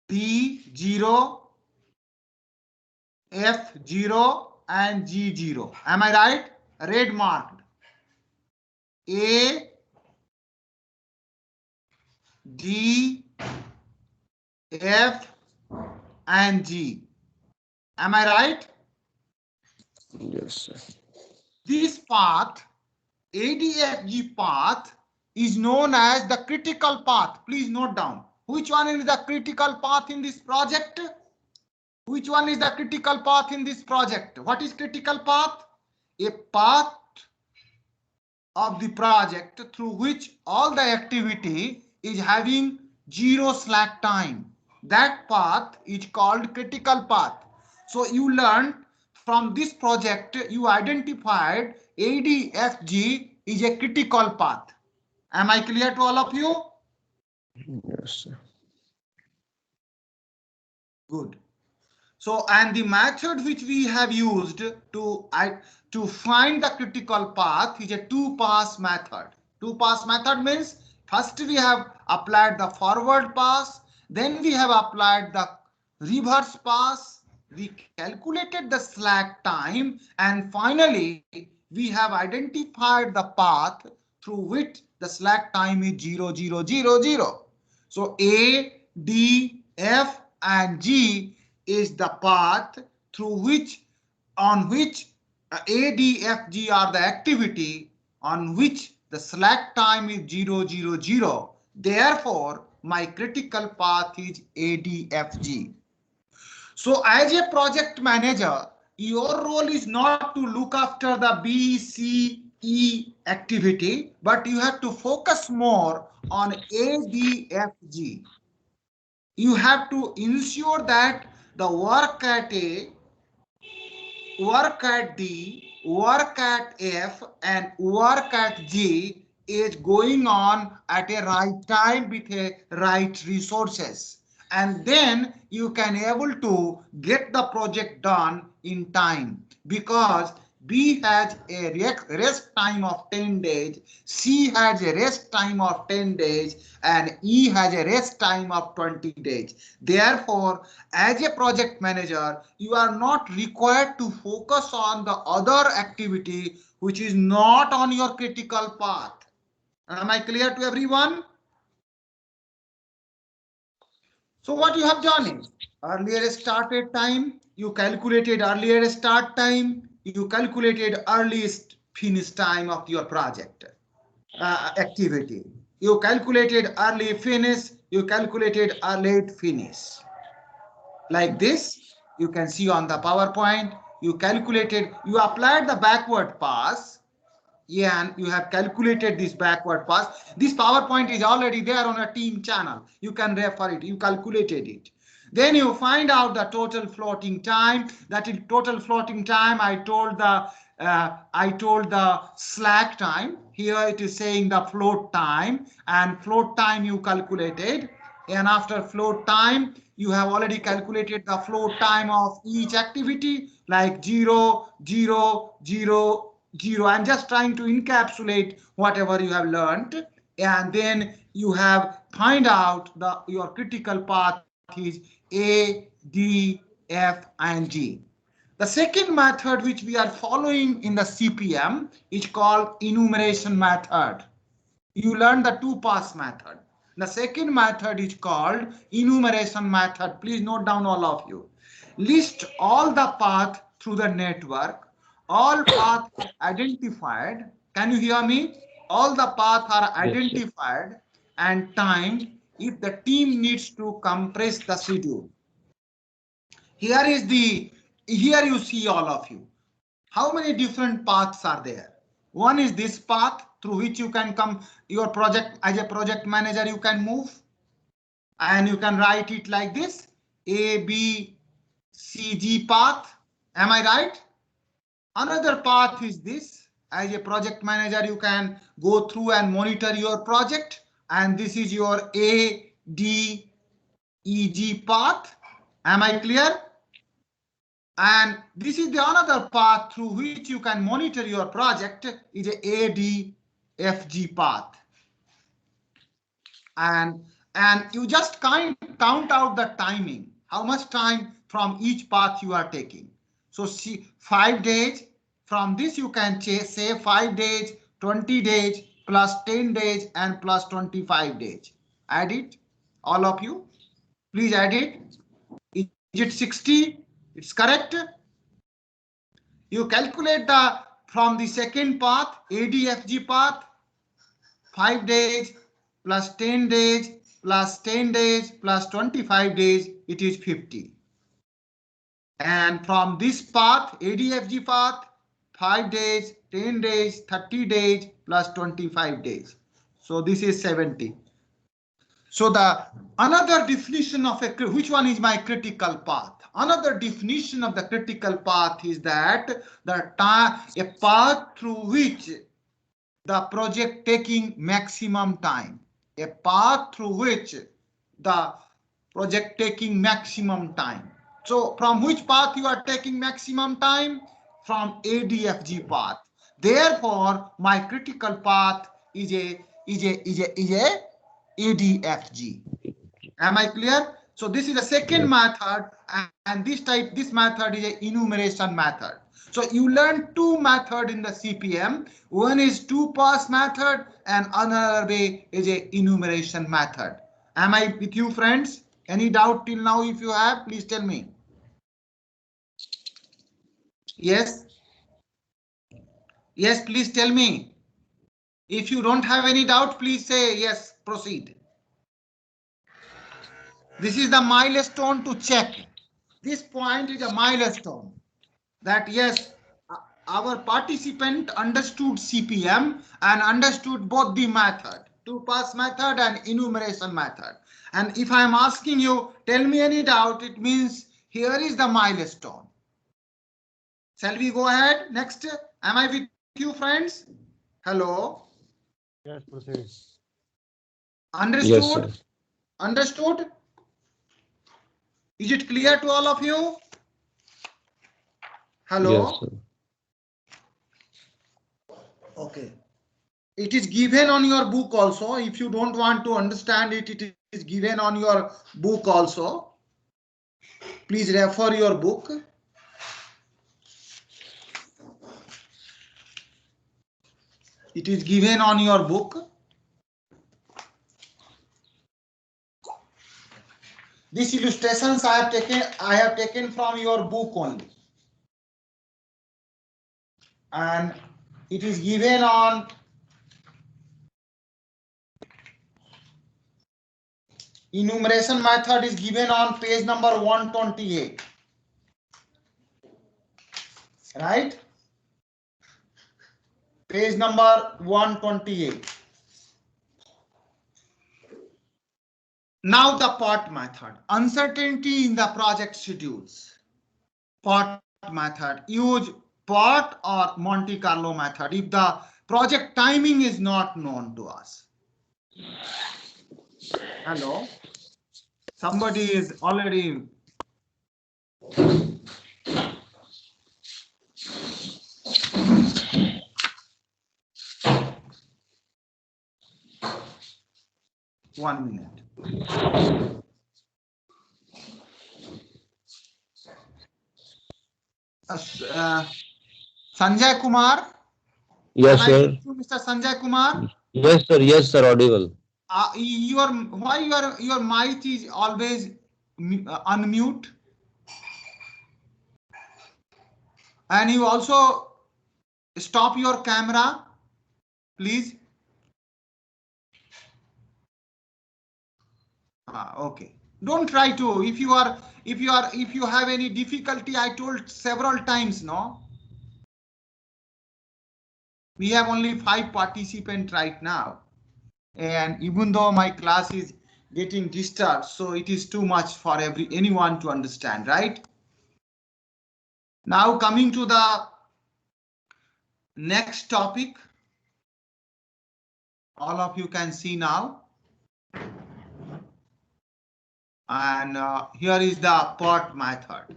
S1: B 0, F 0, and G 0. Am I right? Red marked. A, D, F, and G. Am I right?
S3: Yes, sir.
S1: This path, ADFG path, is known as the critical path. Please note down. Which one is the critical path in this project? Which one is the critical path in this project? What is critical path? A path of the project through which all the activity is having 0 slack time. That path is called critical path. So you learned from this project, you identified ADFG is a critical path. Am I clear to all of you?
S3: Yes, sir.
S1: Good. So, and the method which we have used to find the critical path is a 2-pass method. 2-pass method means first we have applied the forward pass, then we have applied the reverse pass, we calculated the slack time, and finally we have identified the path through which the slack time is 0, 0, 0, 0. So A, D, F, and G is the path through which, on which A, D, F, G are the activity on which the slack time is 0, 0, 0. Therefore, my critical path is A, D, F, G. So as a project manager, your role is not to look after the B, C, E activity, but you have to focus more on A, D, F, G. You have to ensure that the work at A, work at D, work at F, and work at G is going on at a right time with a right resources. And then you can able to get the project done in time, because B has a rest time of 10 days, C has a rest time of 10 days, and E has a rest time of 20 days. Therefore, as a project manager, you are not required to focus on the other activity which is not on your critical path. Am I clear to everyone? So what you have done is, earlier started time, you calculated earlier start time, you calculated earliest finish time of your project activity. You calculated early finish, you calculated a late finish. Like this, you can see on the PowerPoint, you calculated, you applied the backward pass. Yeah, and you have calculated this backward pass. This PowerPoint is already there on a team channel. You can refer it. You calculated it. Then you find out the total floating time. That is total floating time. I told the slack time. Here it is saying the float time, and float time you calculated. And after float time, you have already calculated the float time of each activity, like 0, 0, 0, 0. I'm just trying to encapsulate whatever you have learned, and then you have find out your critical path is A, D, F, and G. The second method which we are following in the CPM is called enumeration method. You learn the 2-pass method. The second method is called enumeration method. Please note down all of you. List all the paths through the network. All paths are identified. Can you hear me? All the paths are identified and timed if the team needs to compress the schedule. Here you see all of you. How many different paths are there? One is this path through which you can come your project as a project manager, you can move and you can write it like this: A, B, C, G path. Am I right? Another path is this: as a project manager, you can go through and monitor your project, and this is your A, D, E, G path. Am I clear? And this is the another path through which you can monitor your project is a ADFG path. And you just count out the timing, how much time from each path you are taking. So see, 5 days, from this you can say 5 days, 20 days, plus 10 days, and plus 25 days. Add it, all of you. Please add it. Is it 60? It's correct. You calculate the from the second path, ADFG path, 5 days plus 10 days plus 10 days plus 25 days, it is 50. And from this path, ADFG path, 5 days, 10 days, 30 days plus 25 days. So this is 70. So the another definition of which one is my critical path? Another definition of the critical path is that a path through which the project taking maximum time. A path through which the project taking maximum time. So from which path you are taking maximum time? From ADFG path. Therefore, my critical path is a ADFG. Am I clear? So this is the second method, and this method is a enumeration method. So you learn two methods in the CPM. One is 2-pass method and another way is a enumeration method. Am I with you, friends? Any doubt till now? If you have, please tell me. Yes? Yes, please tell me. If you don't have any doubt, please say yes, proceed. This is the milestone to check. This point is a milestone that yes, our participant understood CPM and understood both the method, 2-pass method and enumeration method. And if I am asking you, tell me any doubt, it means here is the milestone. Shall we go ahead? Next, am I with you, friends? Hello?
S2: Yes, proceed.
S1: Understood?
S3: Yes, sir.
S1: Understood? Is it clear to all of you? Hello?
S3: Yes, sir.
S1: Okay. It is given on your book also. If you don't want to understand it, it is given on your book also. Please refer your book. It is given on your book. These illustrations I have taken from your book only. And it is given on enumeration method is given on page number 128. Right? Page number 128. Now the POT method. Uncertainty in the project schedules. POT method. Use POT or Monte Carlo method if the project timing is not known to us. Hello? Somebody is already. One minute. Sanjay Kumar.
S3: Yes,
S1: Am I
S3: sir.
S1: with you, Mr. Sanjay Kumar?
S3: Yes, sir. Yes, sir. Audible.
S1: why your mic is always unmute, and you also stop your camera, please. Okay. Don't try to. If you have any difficulty, I told several times, no. We have only 5 participants right now, and even though my class is getting disturbed, so it is too much for anyone to understand, right? Now coming to the next topic, all of you can see now, and here is the PERT method.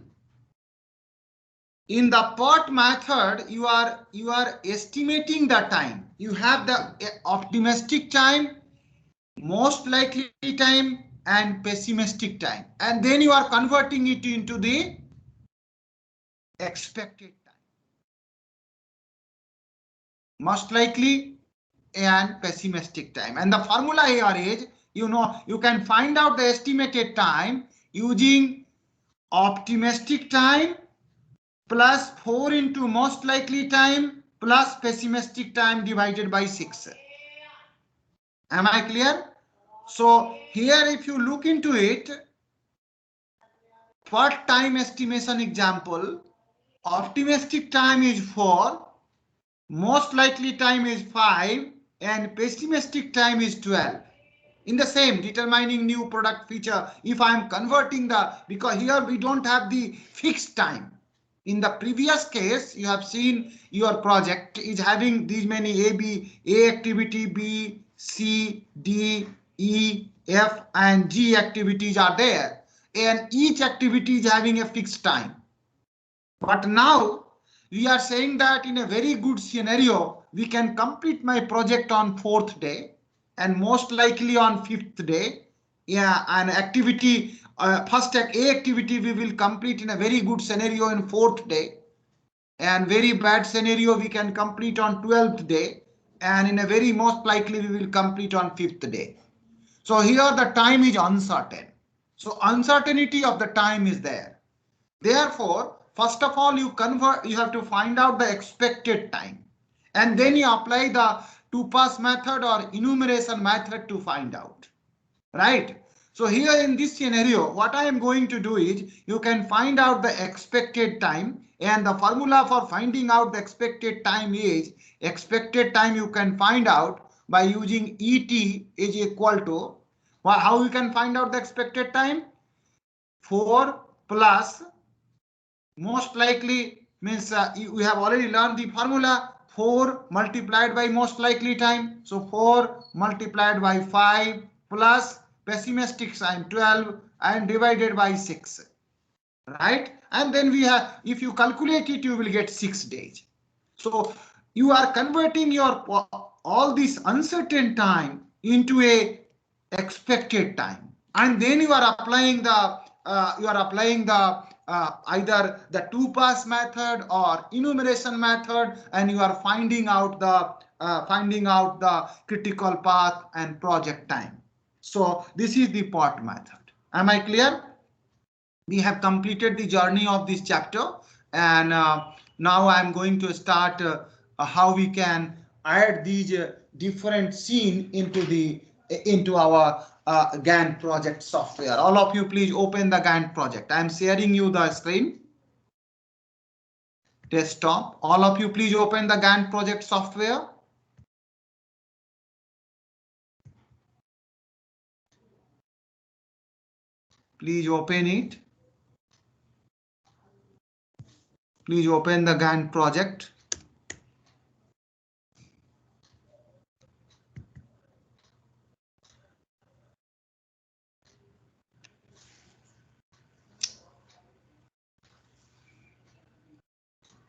S1: In the PERT method, you are estimating the time. You have the optimistic time, most likely time, and pessimistic time, and then you are converting it into the expected time, most likely and pessimistic time. And the formula here is, you can find out the estimated time using optimistic time plus 4 into most likely time plus pessimistic time divided by 6. Am I clear? So here, if you look into it, for time estimation example, optimistic time is 4, most likely time is 5, and pessimistic time is 12. In the same determining new product feature, if I am converting because here we don't have the fixed time. In the previous case, you have seen your project is having these many A activity, B, C, D, E, F, and G activities are there, and each activity is having a fixed time. But now we are saying that in a very good scenario, we can complete my project on 4th day, and most likely on 5th day. Yeah, an activity, first A activity we will complete in a very good scenario in 4th day, and very bad scenario we can complete on 12th day, and in a very most likely we will complete on 5th day. So here the time is uncertain. So uncertainty of the time is there. Therefore, first of all, you have to find out the expected time, and then you apply the 2-pass method or enumeration method to find out, right? So here in this scenario, what I am going to do is, you can find out the expected time, and the formula for finding out the expected time is, expected time you can find out by using ET is equal to, well, how you can find out the expected time? 4 plus most likely, means we have already learned the formula, 4 multiplied by most likely time. So 4 multiplied by 5 plus pessimistic time 12 and divided by 6, right? And then we have, if you calculate it, you will get 6 days. So you are converting your all this uncertain time into a expected time, and then you are applying the either the 2-pass method or enumeration method, and you are finding out the critical path and project time. So this is the PERT method. Am I clear? We have completed the journey of this chapter, and now I'm going to start how we can add these different scene into our Gantt project software. All of you, please open the Gantt project. I'm sharing you the screen. Desktop. All of you, please open the Gantt project software. Please open it. Please open the Gantt project.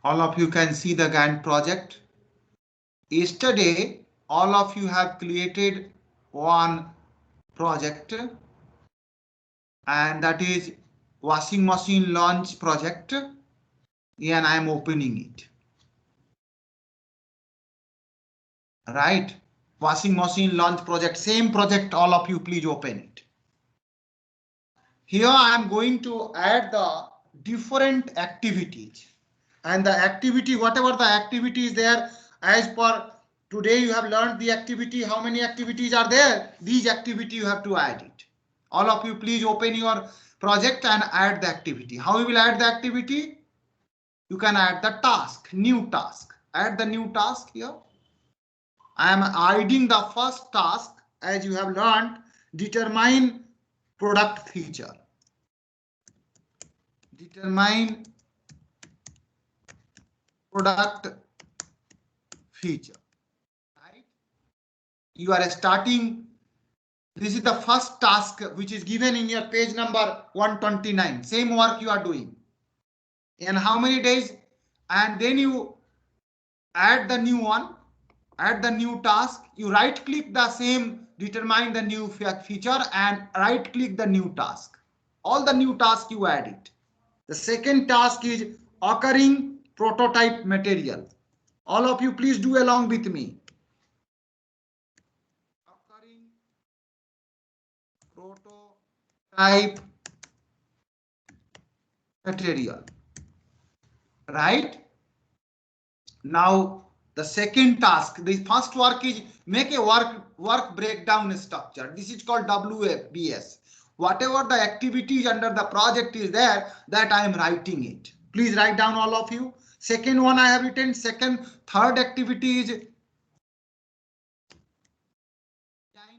S1: All of you can see the Gantt project. Yesterday, all of you have created one project, and that is washing machine launch project, and I am opening it. Right. washing machine launch project, same project, all of you please open it. Here I am going to add the different activities, and the activity, whatever the activity is there, as per today you have learned the activity, how many activities are there, these activity you have to add it. All of you please open your project and add the activity. How you will add the activity? You can add the task, new task. Add the new task here. I am adding the first task, as you have learned, determine product feature. Determine product feature. Right? You are starting. This is the first task which is given in your page number 129. Same work you are doing. And how many days? And then you add the new one, add the new task. You right click the same, determine the new feature, and right click the new task. All the new tasks you add it. The second task is occurring prototype material. All of you please do along with me. Occurring prototype material. Right? Now the second task, the first work is make a work breakdown structure. This is called WBS. Whatever the activities under the project is there, that I am writing it. Please write down, all of you. Second one I have written. Third activity is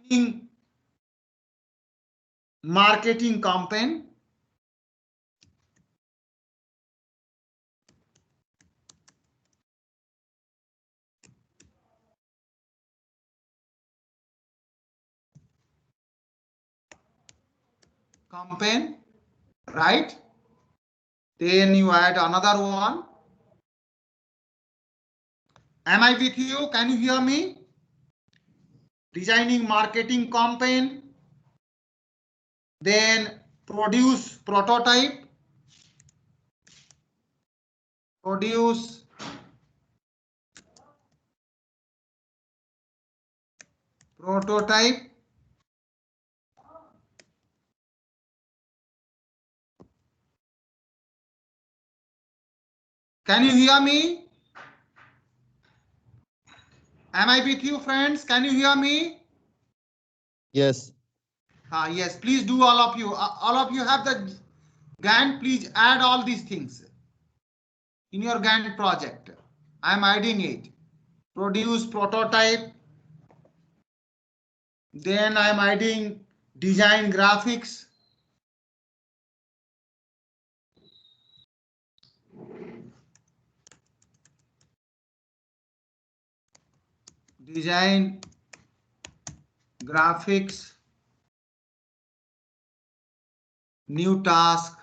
S1: designing marketing campaign. Right? Then you add another one. Am I with you? Can you hear me? Designing marketing campaign. Then produce prototype. Produce prototype. Can you hear me? Am I with you, friends? Can you hear me?
S4: Yes.
S1: Yes, please do, all of you. All of you have the Gantt. Please add all these things in your Gantt project. I am adding it. Produce prototype. Then I am adding design graphics. Design graphics. New task.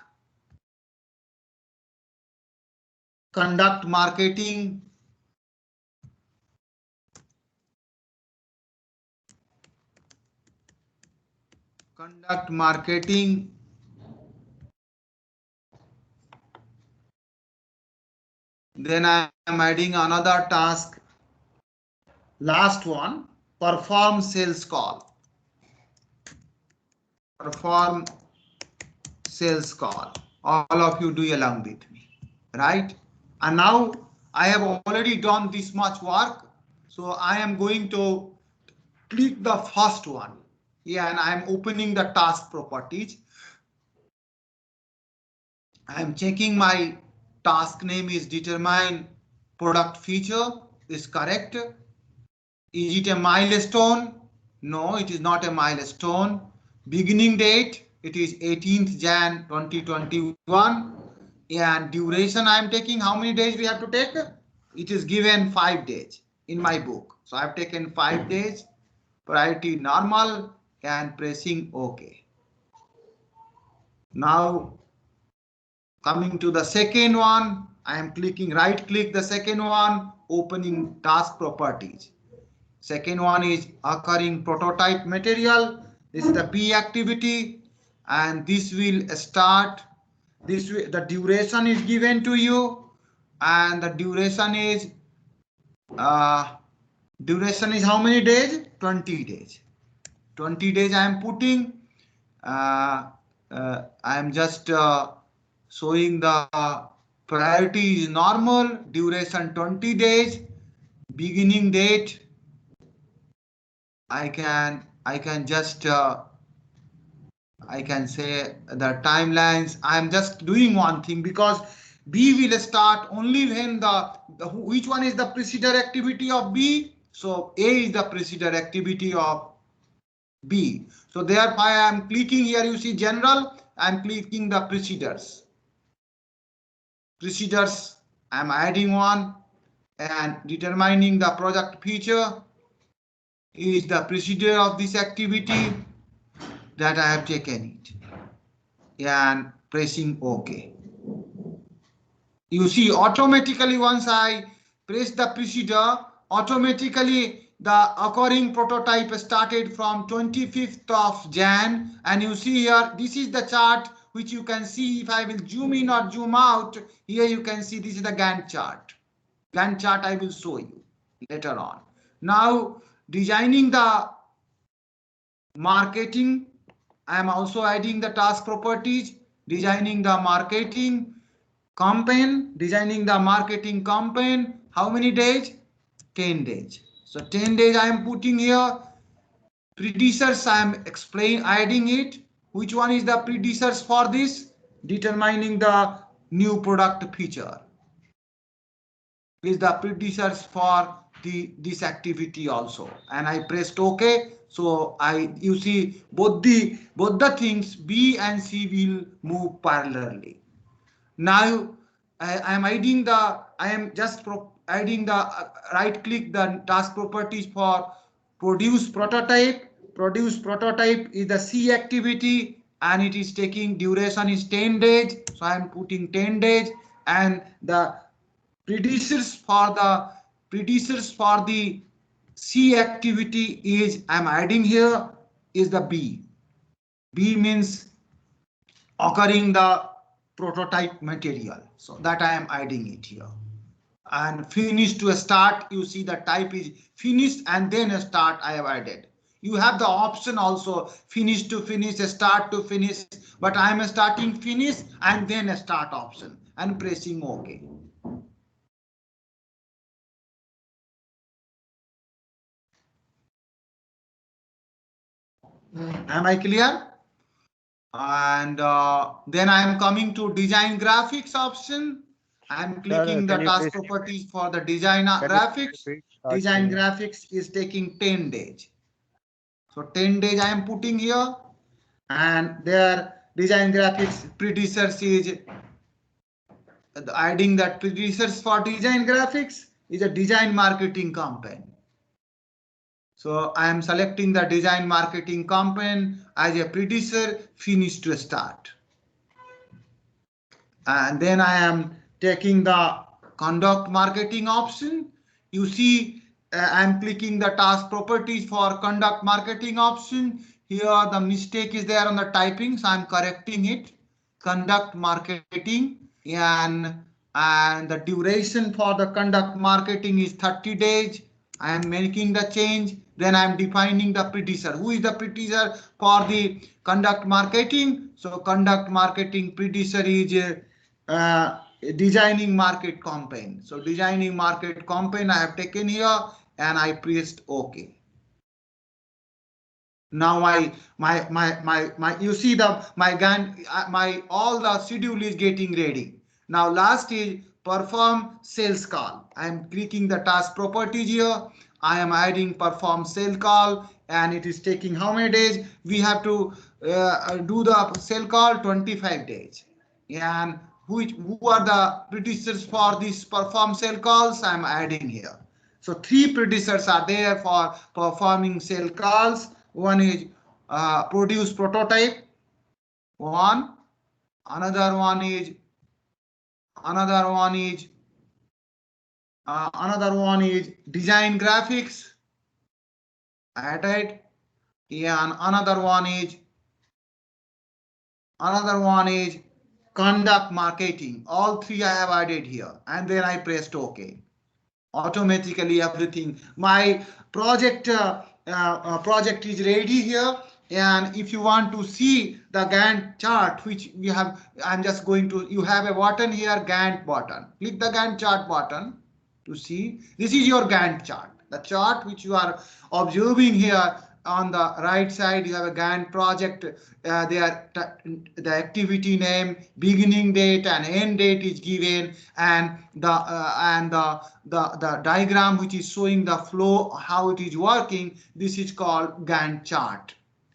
S1: Conduct marketing. Conduct marketing. Then I am adding another task. Last one, perform sales call. Perform sales call. All of you do along with me, right? And now I have already done this much work. So I am going to click the first one. Yeah, and I am opening the task properties. I am checking my task name is determine product feature. Is correct. Is it a milestone? No, it is not a milestone. Beginning date, it is 18th Jan 2021. And duration I am taking, how many days we have to take? It is given 5 days in my book. So I have taken 5 days, priority normal, and pressing OK. Now coming to the second one, I am clicking right click the second one, opening task properties. Second one is occurring prototype material. This is the B activity, and this will start. This the duration is given to you, and the duration is Duration is how many days? 20 days. 20 days I am putting. I am just showing the priority is normal, duration 20 days, beginning date. I can just I can say the timelines. I am just doing one thing because B will start only when which one is the procedure activity of B. So A is the procedure activity of B. So thereby I am clicking here. You see general. I am clicking the procedures. Procedures. I am adding one and determining the project feature is the procedure of this activity that I have taken it and pressing OK. You see automatically once I press the procedure, automatically the occurring prototype started from 25th of Jan, and you see here this is the chart which you can see. If I will zoom in or zoom out, here you can see this is the Gantt chart. Gantt chart I will show you later on. Now designing the marketing, I am also adding the task properties, designing the marketing campaign, designing the marketing campaign. How many days? 10 days. So 10 days I am putting here. Predecessors I am adding it. Which one is the predecessors for this? Determining the new product feature. Is the predecessors for this activity also, and I pressed OK. So you see both the things B and C will move parallelly. Now I am adding the right click the task properties for produce prototype. Produce prototype is the C activity and it is taking duration is 10 days. So I am putting 10 days, and the predecessors for the C activity is I'm adding here is the B. B means occurring the prototype material. So that I am adding it here. And finish to start, you see the type is finished and then start I have added. You have the option also finish to finish, start to finish, but I am starting finish and then a start option and pressing OK. Am I clear? And then I am coming to design graphics option. I am clicking the task properties for the design graphics. Design graphics is taking 10 days. So 10 days I am putting here, and their design graphics predecessors is adding that predecessors for design graphics is a design marketing campaign. So I am selecting the design marketing campaign as a predecessor, finish to start. And then I am taking the conduct marketing option. You see, I'm clicking the task properties for conduct marketing option. Here the mistake is there on the typing, so I'm correcting it. Conduct marketing, and the duration for the conduct marketing is 30 days. I am making the change. Then I am defining the predecessor. Who is the predecessor for the conduct marketing? So conduct marketing predecessor is designing market campaign. So designing market campaign I have taken here and I pressed OK. Now you see my all the schedule is getting ready. Now last is perform sales call. I am clicking the task properties here. I am adding perform sale call, and it is taking how many days? We have to do the sale call 25 days. And who are the predecessors for this perform sale calls? I am adding here. So 3 predecessors are there for performing sale calls. One is produce prototype. Another one is design graphics. Added. And another one is conduct marketing. All 3 I have added here, and then I pressed OK. automatically everything. My project project is ready here. And if you want to see the Gantt chart, which we have, I'm just going to, you have a button here, Gantt button. Click the Gantt chart button to see. This is your Gantt chart. The chart which you are observing here on the right side, you have a Gantt project. There, the activity name, beginning date and end date is given, and the diagram which is showing the flow, how it is working. This is called Gantt chart.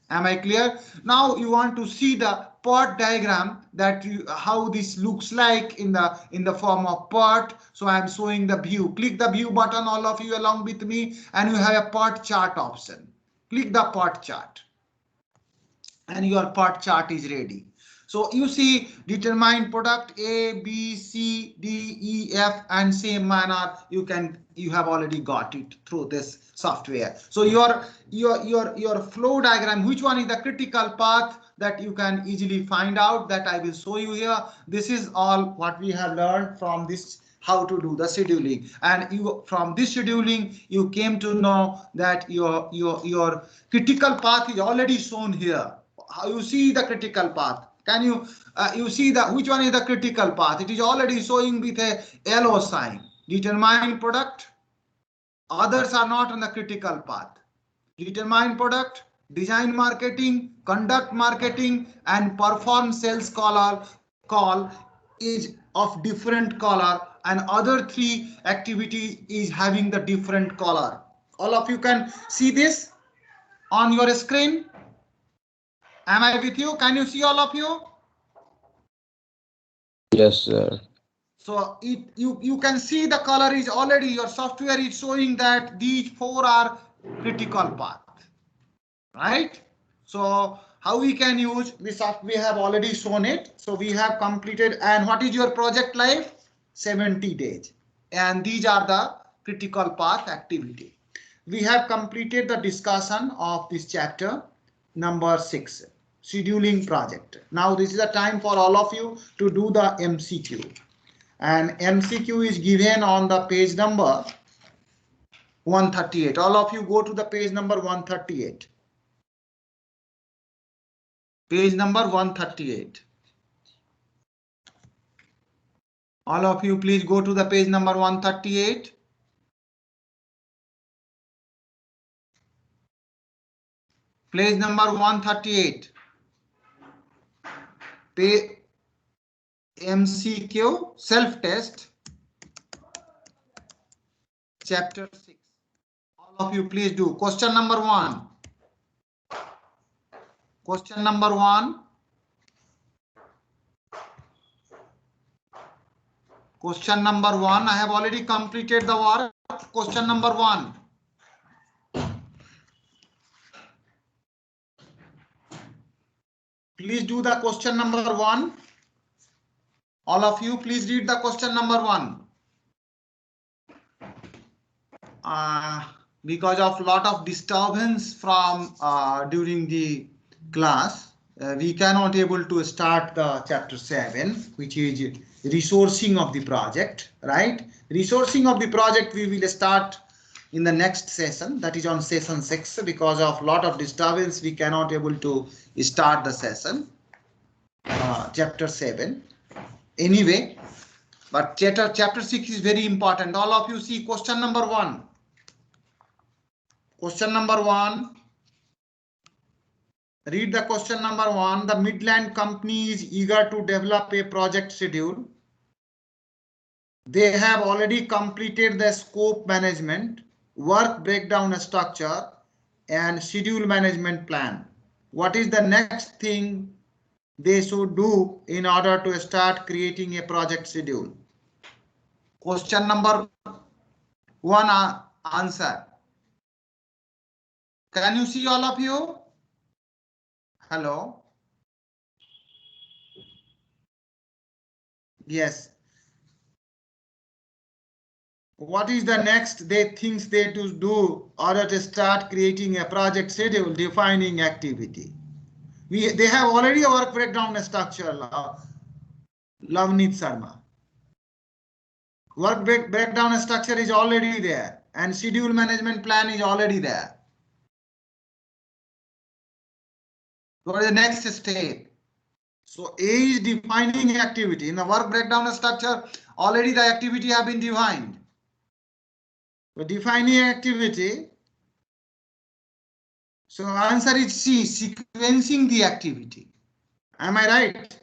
S1: Am I clear? Now you want to see the part diagram, that how this looks like in the form of part. So I am showing the view. Click the view button, all of you along with me, and you have a part chart option. Click the part chart and your part chart is ready. So you see determine product A, B, C, D, E, F, and same manner you have already got it through this software. So your flow diagram, which one is the critical path, that you can easily find out, that I will show you here. This is all what we have learned from this, how to do the scheduling. And you, from this scheduling, you came to know that your critical path is already shown here. How you see the critical path? Can you you see the which one is the critical path? It is already showing with a yellow sign. Determine product. Others are not on the critical path. Determine product, design marketing, conduct marketing, and perform sales call is of different color, and other three activities is having the different color. All of you can see this on your screen. Am I with you? Can you see, all of you?
S3: Yes, sir.
S1: So you can see the color is already, your software is showing that these four are critical path, right? So how we can use this? We have already shown it. So we have completed. And what is your project life? 70 days. And these are the critical path activity. We have completed the discussion of this chapter number 6, scheduling project. Now this is the time for all of you to do the MCQ. And MCQ is given on the page number 138. All of you go to the page number 138. Page number 138. All of you please go to the page number 138. Page number 138. Page MCQ self-test chapter 6. All of you please do. Question number 1. Question number 1. Question number 1. I have already completed the work. Question number 1. Please do the question number 1. All of you, please read the question number 1. Because of lot of disturbance from during the class, we cannot able to start the chapter 7, which is resourcing of the project, right? Resourcing of the project we will start in the next session, that is on session 6. Because of lot of disturbance, we cannot able to start the session chapter 7 anyway. But chapter 6 is very important. All of you see question number 1. Question number 1. Read the question number 1. The Midland company is eager to develop a project schedule. They have already completed the scope management, work breakdown structure, and schedule management plan. What is the next thing they should do in order to start creating a project schedule? Question number 1 answer. Can you see, all of you? Hello? Yes. What is the next things they to do in order to start creating a project schedule, defining activity? They have already a work breakdown structure, Lavneet Sharma. Work breakdown structure is already there and schedule management plan is already there. What is the next step? So A is defining activity. In the work breakdown structure, already the activity have been defined. So defining activity. So answer is C, sequencing the activity. Am I right?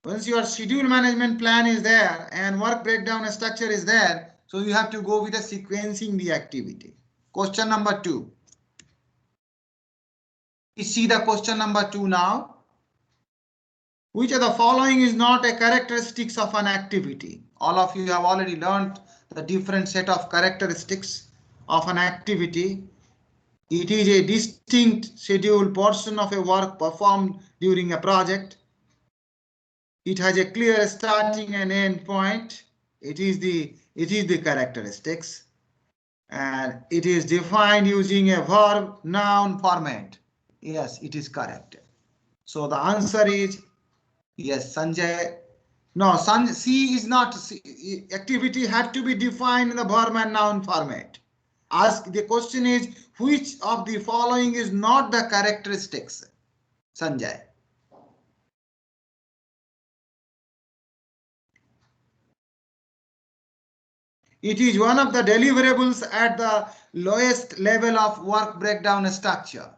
S1: Once your schedule management plan is there and work breakdown structure is there, so you have to go with the sequencing the activity. Question number 2. We see the question number 2 now. Which of the following is not a characteristics of an activity? All of you have already learned the different set of characteristics of an activity. It is a distinct scheduled portion of a work performed during a project. It has a clear starting and end point. It is the characteristics. And it is defined using a verb noun format. Yes, it is correct. So the answer is yes, Sanjay. No, C is not. Activity had to be defined in the verb and noun format. The question is, which of the following is not the characteristics? Sanjay. It is one of the deliverables at the lowest level of work breakdown structure.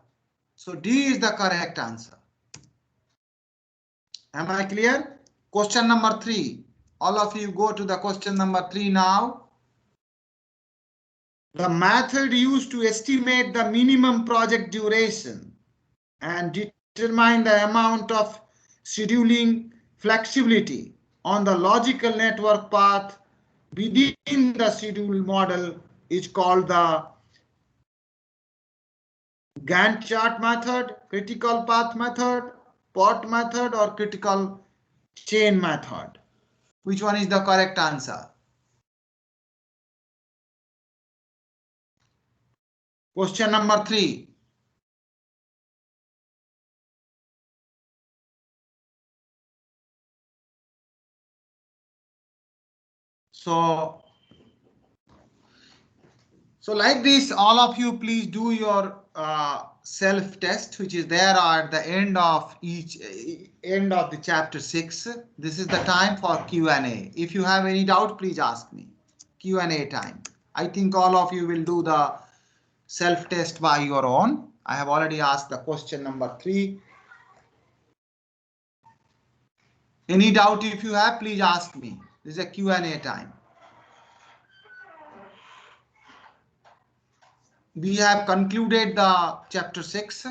S1: So D is the correct answer. Am I clear? Question number 3. All of you go to the question number 3 now. The method used to estimate the minimum project duration and determine the amount of scheduling flexibility on the logical network path within the schedule model is called the Gantt chart method, critical path method, POT method, or critical chain method. Which one is the correct answer? Question number 3. So like this, all of you please do your self-test, which is there at the end of the chapter 6. This is the time for Q&A. If you have any doubt, please ask me. Q&A time. I think all of you will do the self-test by your own. I have already asked the question number 3. Any doubt if you have, please ask me. This is a Q&A time. We have concluded the chapter 6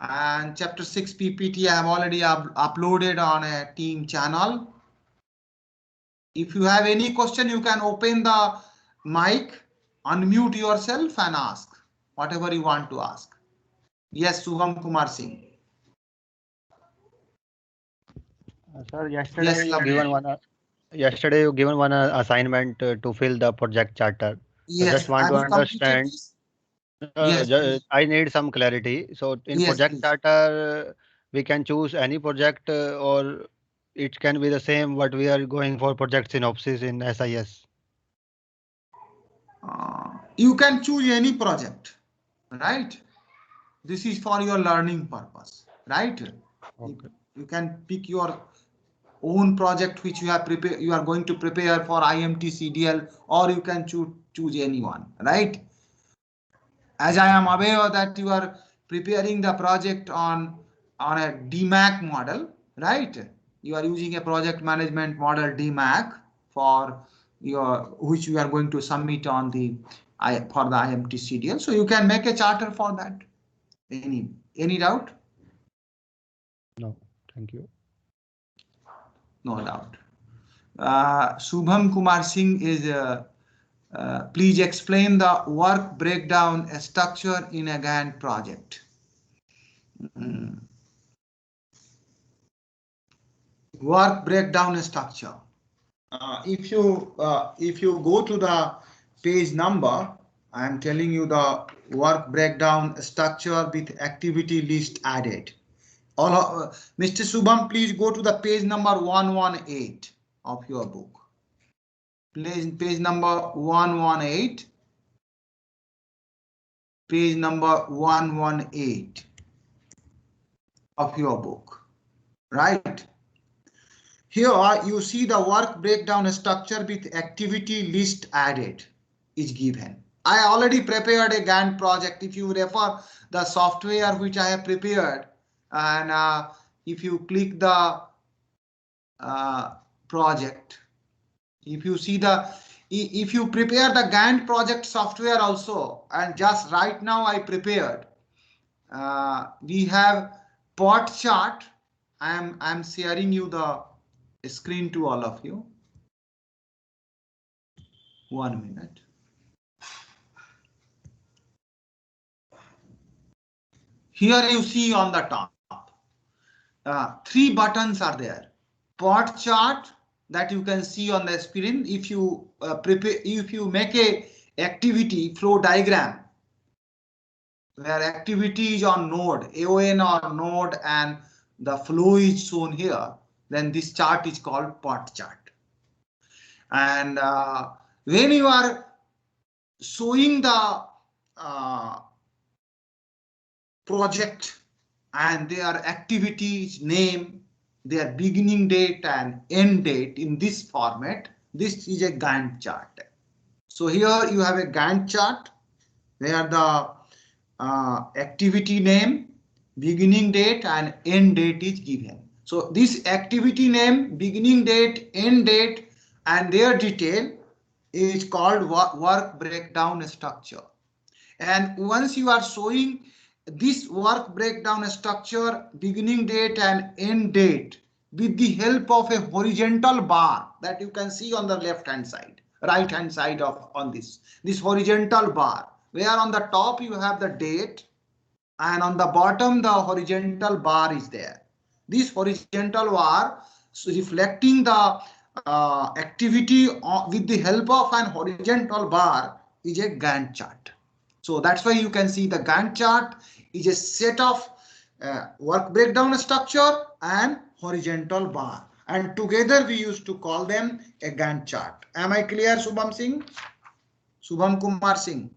S1: and chapter 6 PPT I have already uploaded on a team channel. If you have any question, you can open the mic, unmute yourself and ask whatever you want to ask. Yes, Shubham Kumar Singh.
S2: Sir, yesterday
S1: Yes,
S2: you given one assignment to fill the project charter.
S1: yes,
S2: Just want to understand.
S1: Yes,
S2: I need some clarity. So in
S1: yes,
S2: project
S1: please.
S2: charter, we can choose any project or it can be the same what we are going for project synopsis in SIS.
S1: You can choose any project, right? This is for your learning purpose, right? Okay. You can pick your own project which you have you are going to prepare for IMT CDL, or you can choose anyone, right? As I am aware that you are preparing the project on a DMAC model, right? You are using a project management model DMAC for which you are going to submit on for the IMT CDL. So you can make a charter for that. Any doubt?
S2: No, thank you.
S1: No doubt. Shubham Kumar Singh is please explain the work breakdown structure in a Gantt project. Work breakdown structure. If you go to the page number, I am telling you the work breakdown structure with activity list added. Mr. Shubham, please go to the page number 118 of your book. page number 118. Page number 118 of your book, right? Here you see the work breakdown structure with activity list added is given. I already prepared a Gantt project. If you refer the software which I have prepared, and if you click the project, if you see if you prepare the Gantt project software also, and just right now I prepared, we have pot chart. I'm sharing you the screen to all of you. 1 minute. Here you see on the top, 3 buttons are there. Pot chart that you can see on the screen. If you if you make a activity flow diagram where activity is on node, AON or node, and the flow is shown here, then this chart is called pot chart. And when you are showing the project and their activities name, their beginning date and end date in this format, this is a Gantt chart. So here you have a Gantt chart where the activity name, beginning date and end date is given. So this activity name, beginning date, end date and their detail is called work breakdown structure. And once you are showing this work breakdown structure, beginning date and end date with the help of a horizontal bar that you can see on the left hand side, right hand side of on this horizontal bar, where on the top you have the date and on the bottom the horizontal bar is there. This horizontal bar reflecting the activity with the help of an horizontal bar is a Gantt chart. So that's why you can see the Gantt chart is a set of work breakdown structure and horizontal bar, and together we used to call them a Gantt chart. Am I clear, Shubham Singh? Shubham Kumar Singh.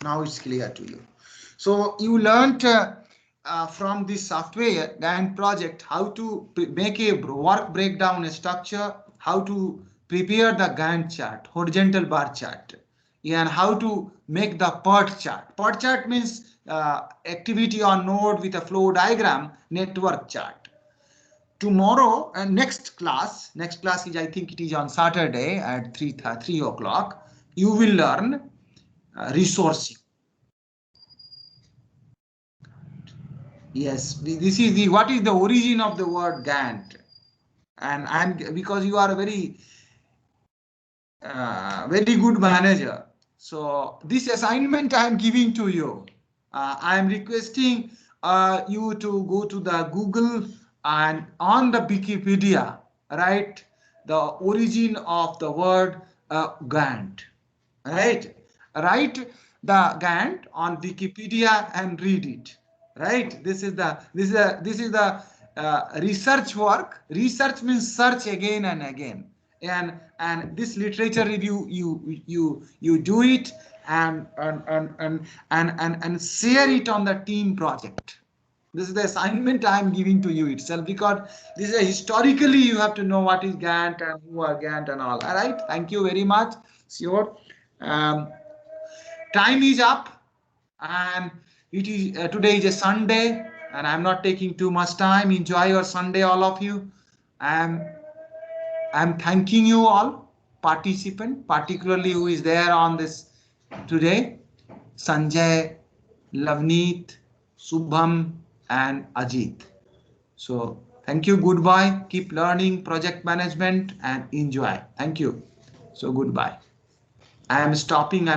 S1: Now it's clear to you. So you learned from this software Gantt project how to make a work breakdown structure, how to prepare the Gantt chart, horizontal bar chart, and how to make the PERT chart. PERT chart means activity on node with a flow diagram network chart. Tomorrow and next class is, I think it is on Saturday at 3 o'clock, you will learn resourcing. Yes, this is what is the origin of the word Gantt, and because you are a very good manager, so this assignment I am giving to you. I am requesting you to go to the Google and on the Wikipedia write the origin of the word Gantt. Right, write the Gantt on Wikipedia and read it. Right, this is the research work. Research means search again and again, and this literature review you do it and share it on the team project. This is the assignment I am giving to you itself, because this is historically you have to know what is Gantt and who are Gantt and all. All right, thank you very much. Sure. Time is up, and it is today is a Sunday, and I'm not taking too much time. Enjoy your Sunday, all of you. I'm thanking you all participant, particularly who is there on this today: Sanjay, Lavneet, Subham, and Ajit. So thank you. Goodbye. Keep learning project management and enjoy. Thank you. So goodbye. I am stopping.